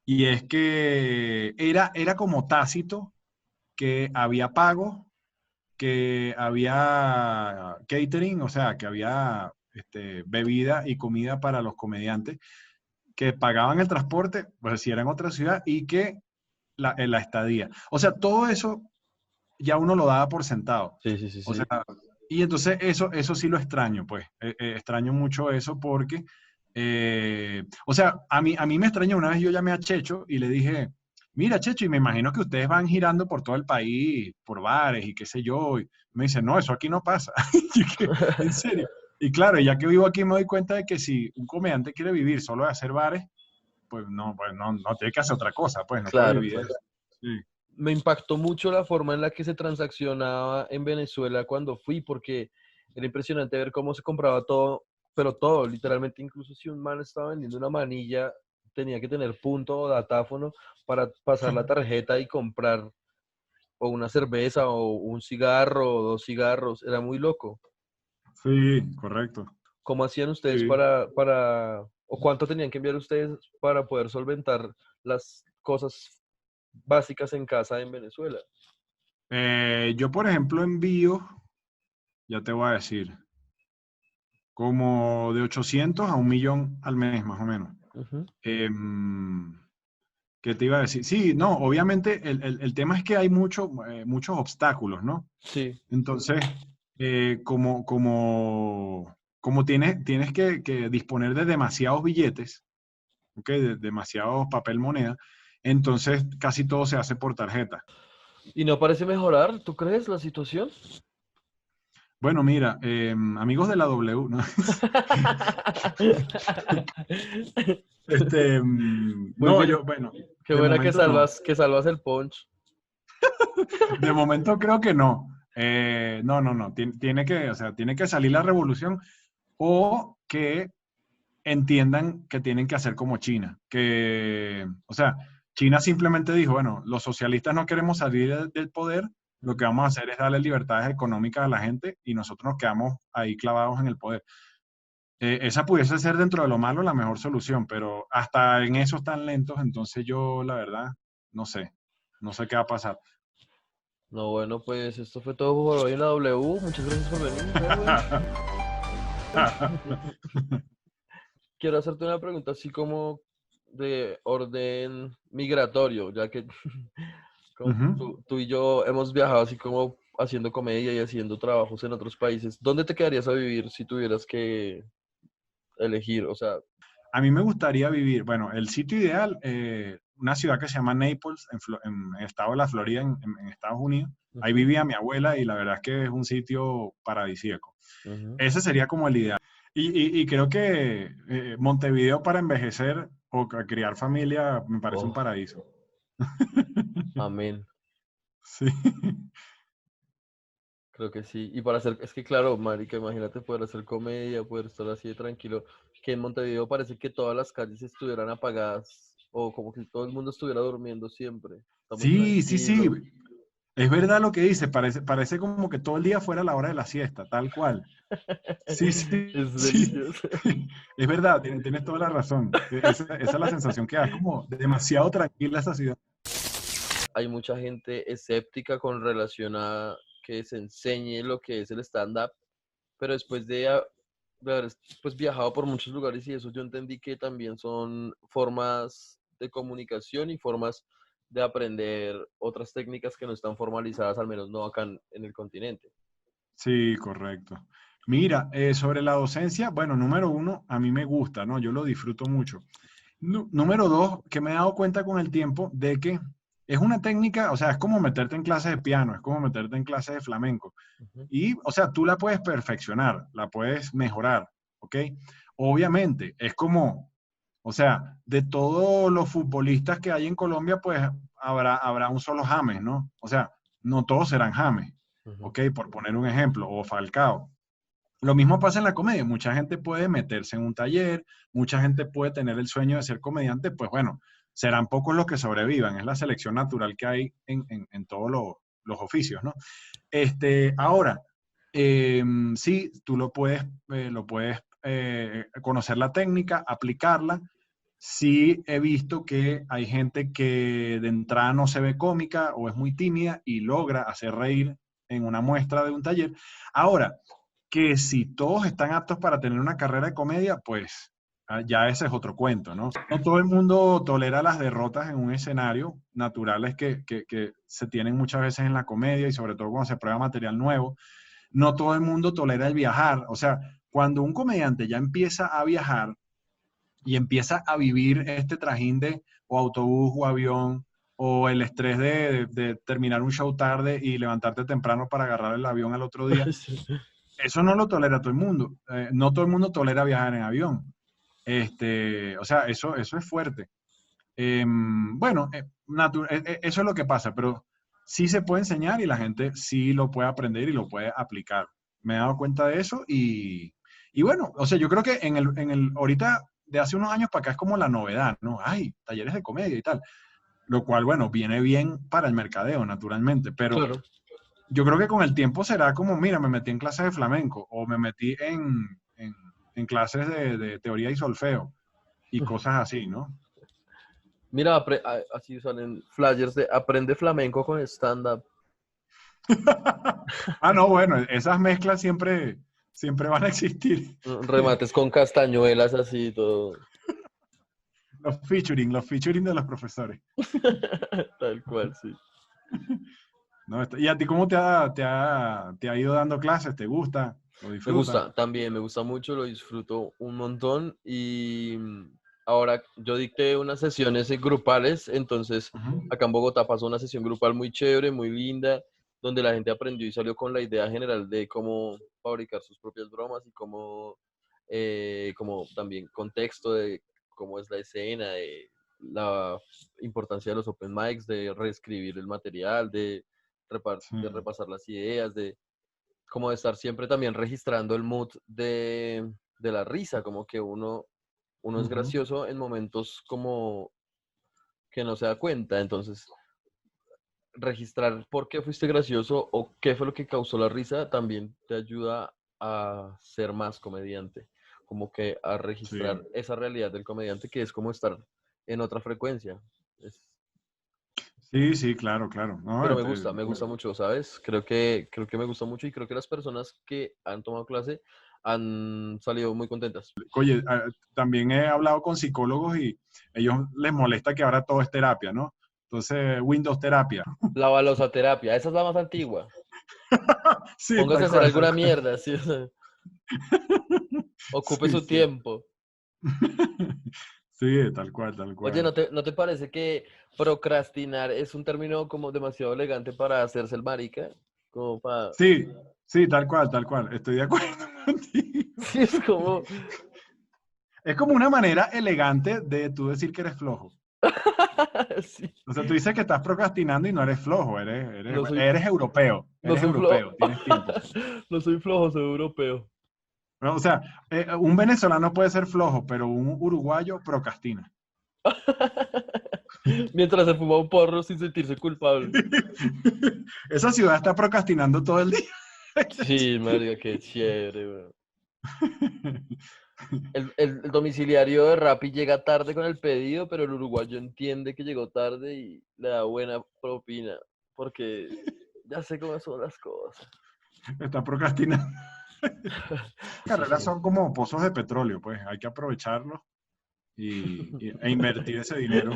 y es que era como tácito que había pago, que había catering, o sea, que había bebida y comida para los comediantes, que pagaban el transporte, pues si era en otra ciudad, y que la estadía. O sea, todo eso ya uno lo daba por sentado. Sí, sí, sí, O sea, sí. y entonces eso sí lo extraño, pues. Extraño mucho eso porque, o sea, a mí me extraña una vez yo llamé a Checho y le dije, mira, Checho, y me imagino que ustedes van girando por todo el país, por bares y qué sé yo. Y me dice, no, eso aquí no pasa. Y yo, ¿en serio? Y claro, ya que vivo aquí me doy cuenta de que si un comediante quiere vivir solo de hacer bares, pues no tiene que hacer otra cosa, pues no puede Claro, vivir de claro. eso. Sí. Me impactó mucho la forma en la que se transaccionaba en Venezuela cuando fui, porque era impresionante ver cómo se compraba todo, pero todo, literalmente, incluso si un man estaba vendiendo una manilla, tenía que tener punto o datáfono para pasar la tarjeta y comprar o una cerveza o un cigarro o dos cigarros, era muy loco. Sí, correcto. ¿Cómo hacían ustedes Sí. o cuánto tenían que enviar ustedes para poder solventar las cosas básicas en casa en Venezuela? Yo, por ejemplo, envío, ya te voy a decir, como de 800 a 1 millón al mes, más o menos. Ujú. Em, ¿Qué te iba a decir? Sí, no, obviamente el tema es que hay muchos obstáculos, ¿no? Sí. Entonces, como tienes que disponer de demasiados billetes, ¿ok? De demasiados papel moneda, entonces casi todo se hace por tarjeta. ¿Y no parece mejorar, tú crees, la situación? Bueno, mira, amigos de la W, ¿no? Muy No, bien. bueno, Qué de buena momento no. que salvas el punch. De momento creo que no. No. O sea, tiene que salir la revolución o que entiendan que tienen que hacer como China. O sea, China simplemente dijo, bueno, los socialistas no queremos salir del poder, lo que vamos a hacer es darle libertades económicas a la gente y nosotros nos quedamos ahí clavados en el poder. Esa pudiese ser dentro de lo malo la mejor solución, pero hasta en eso están lentos, entonces yo la verdad no sé qué va a pasar. No, bueno, pues esto fue todo por hoy en la W. Muchas gracias por venir, Erwin. Quiero hacerte una pregunta así como de orden migratorio, ya que como Ujú. tú y yo hemos viajado así como haciendo comedia y haciendo trabajos en otros países. ¿Dónde te quedarías a vivir si tuvieras que elegir? O sea, A mí me gustaría vivir, bueno, el sitio ideal, una ciudad que se llama Naples, en el estado de la Florida, en Estados Unidos. Ahí ujú, vivía mi abuela y la verdad es que es un sitio paradisíaco. ujú. Ese sería como el ideal. Y creo que Montevideo para envejecer o criar familia me parece un Oh, paraíso. amén. Sí, Creo que sí. Y para hacer, es que claro, marica, imagínate poder hacer comedia, poder estar así de tranquilo, que en Montevideo parece que todas las calles estuvieran apagadas o como que todo el mundo estuviera durmiendo siempre. Está muy sí, sí, sí. tranquilo. Es verdad lo que dice, parece como que todo el día fuera la hora de la siesta, tal cual. Sí, sí, Es sí. delicioso. Es verdad, tienes toda la razón. Esa es la sensación que da, como demasiado tranquila esa ciudad. Hay mucha gente escéptica con relación a que se enseñe lo que es el stand-up, pero después de haber pues, viajado por muchos lugares y eso, yo entendí que también son formas de comunicación y formas de aprender otras técnicas que no están formalizadas, al menos no acá en el continente. Sí, correcto. Mira, sobre la docencia, bueno, número uno, a mí me gusta, ¿no? Yo lo disfruto mucho. Número dos, que me he dado cuenta con el tiempo de que es una técnica, o sea, es como meterte en clases de piano, es como meterte en clases de flamenco. Ujú. Y, o sea, tú la puedes perfeccionar, la puedes mejorar, ¿ok? Obviamente, es como, o sea, de todos los futbolistas que hay en Colombia, pues habrá un solo James, ¿no? O sea, no todos serán James, Ujú. ¿ok? Por poner un ejemplo, o Falcao. Lo mismo pasa en la comedia. Mucha gente puede meterse en un taller, mucha gente puede tener el sueño de ser comediante, pues bueno, serán pocos los que sobrevivan. Es la selección natural que hay en todos los oficios, ¿no? Ahora, sí, tú lo puedes conocer la técnica, aplicarla. Sí he visto que hay gente que de entrada no se ve cómica o es muy tímida y logra hacer reír en una muestra de un taller. Ahora, que si todos están aptos para tener una carrera de comedia, pues ya ese es otro cuento, ¿no? No todo el mundo tolera las derrotas en un escenario naturales que se tienen muchas veces en la comedia y sobre todo cuando se prueba material nuevo. No todo el mundo tolera el viajar. O sea, cuando un comediante ya empieza a viajar y empieza a vivir este trajín de o autobús o avión o el estrés de terminar un show tarde y levantarte temprano para agarrar el avión al otro día, Sí. eso no lo tolera todo el mundo. No todo el mundo tolera viajar en avión. O sea, eso es fuerte. Bueno, eso es lo que pasa, pero sí se puede enseñar y la gente sí lo puede aprender y lo puede aplicar. Me he dado cuenta de eso y bueno, o sea, yo creo que ahorita de hace unos años para acá es como la novedad, ¿no? Hay talleres de comedia y tal, lo cual, bueno, viene bien para el mercadeo, naturalmente, pero Claro. yo creo que con el tiempo será como, mira, me metí en clases de flamenco o me metí en clases de teoría y solfeo y cosas así, ¿no? Mira, así salen flyers de aprende flamenco con stand-up. Ah, no, bueno, esas mezclas siempre van a existir. Remates con castañuelas así todo. Los featuring de los profesores. Tal cual, sí. ¿No? ¿Y a ti cómo te ha ido dando clases? ¿Te gusta? ¿Lo Me disfrutas? gusta, también me gusta mucho, lo disfruto un montón y ahora yo dicté unas sesiones grupales, entonces Ujú, acá en Bogotá pasó una sesión grupal muy chévere, muy linda, donde la gente aprendió y salió con la idea general de cómo fabricar sus propias bromas y cómo, como también contexto de cómo es la escena, de la importancia de los open mics, de reescribir el material, sí, de repasar las ideas, de como de estar siempre también registrando el mood de la risa, como que uno es ujú, gracioso en momentos como que no se da cuenta, entonces registrar por qué fuiste gracioso o qué fue lo que causó la risa también te ayuda a ser más comediante, como que a sí. registrar esa realidad del comediante que es como estar en otra frecuencia. Es- Sí, claro, claro. No, Pero me gusta mucho, ¿sabes? Creo que me gusta mucho y creo que las personas que han tomado clase han salido muy contentas. Oye, también he hablado con psicólogos y ellos les molesta que ahora todo es terapia, ¿no? Entonces, Windows terapia. La balosoterapia, esa es la más antigua. Sí, Póngase a tal hacer cual, alguna tal cual. mierda, ¿sí? Ocupe Sí, su sí. tiempo. Sí, tal cual, tal Oye, cual. ¿no te parece que procrastinar es un término como demasiado elegante para hacerse el marica? Como para... Sí, sí, tal cual, tal cual. Estoy de acuerdo contigo. Sí, es como... Es como una manera elegante de tú decir que eres flojo. Sí, O sea, tú dices que estás procrastinando y no eres flojo, no soy, no eres soy flojo. europeo, tienes tiempo. No soy flojo, soy europeo. No, o sea, un venezolano puede ser flojo, pero un uruguayo procrastina. Mientras se fuma un porro sin sentirse culpable. Esa ciudad está procrastinando todo el día. Sí, marica, qué chévere, weón. El domiciliario de Rappi llega tarde con el pedido, pero el uruguayo entiende que llegó tarde y le da buena propina, porque ya sé cómo son las cosas. Está procrastinando. Carreras Sí. son como pozos de petróleo, pues hay que aprovecharlos e invertir ese dinero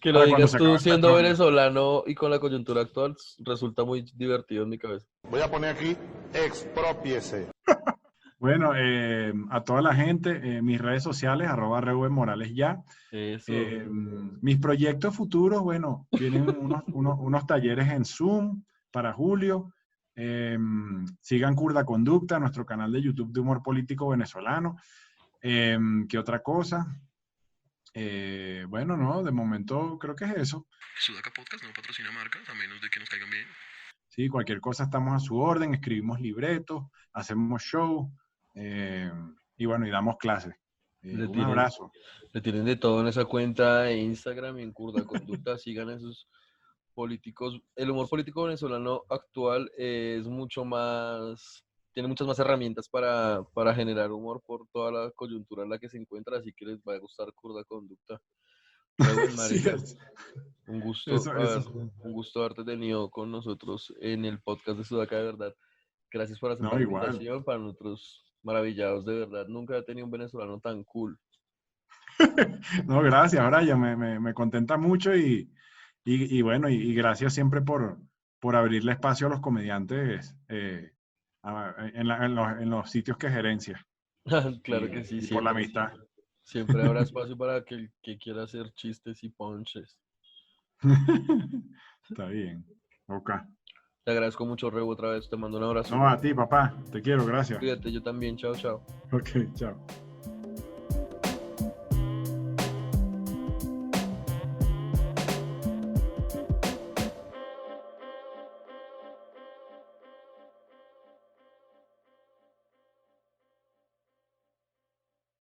Que lo para cuando digas se acabe tú el siendo petróleo. venezolano y con la coyuntura actual resulta muy divertido en mi cabeza. Voy a poner aquí, expropiese. Bueno, a toda la gente, mis redes sociales, @ReubenMorales ya. Eso. Mis proyectos futuros, bueno, vienen unos talleres en Zoom para julio. Sigan Kurda Conducta, nuestro canal de YouTube de humor político venezolano. ¿Qué otra cosa? Bueno, no, de momento creo que es eso. Sudaca Podcast no patrocina marcas, a menos de que nos caigan bien. Sí, cualquier cosa estamos a su orden, escribimos libretos, hacemos show y bueno, y damos clases. Le Un tienen, abrazo. le tienen de todo en esa cuenta de Instagram y en Kurda Conducta. Sigan a esos políticos. El humor político venezolano actual es mucho más, tiene muchas más herramientas para generar humor por toda la coyuntura en la que se encuentra, así que les va a gustar Kurda Conducta. Reuben, Sí, marica, eso, eso. un gusto haberte tenido con nosotros en el podcast de Sudaca, de verdad. Gracias por No, aceptar la igual. invitación, para nosotros maravillados, de verdad. Nunca he tenido un venezolano tan cool. No, gracias, Brian, me contenta mucho y bueno, y gracias siempre por abrirle espacio a los comediantes en los sitios que gerencia Claro que sí, y por la siempre, amistad. siempre. Siempre habrá espacio para que el que quiera hacer chistes y ponches. Está bien. Ok. Te agradezco mucho, Rebo, otra vez. Te mando un abrazo. No, a ti, papá. Te quiero, gracias. Cuídate, yo también. Chao, chao. Ok, chao.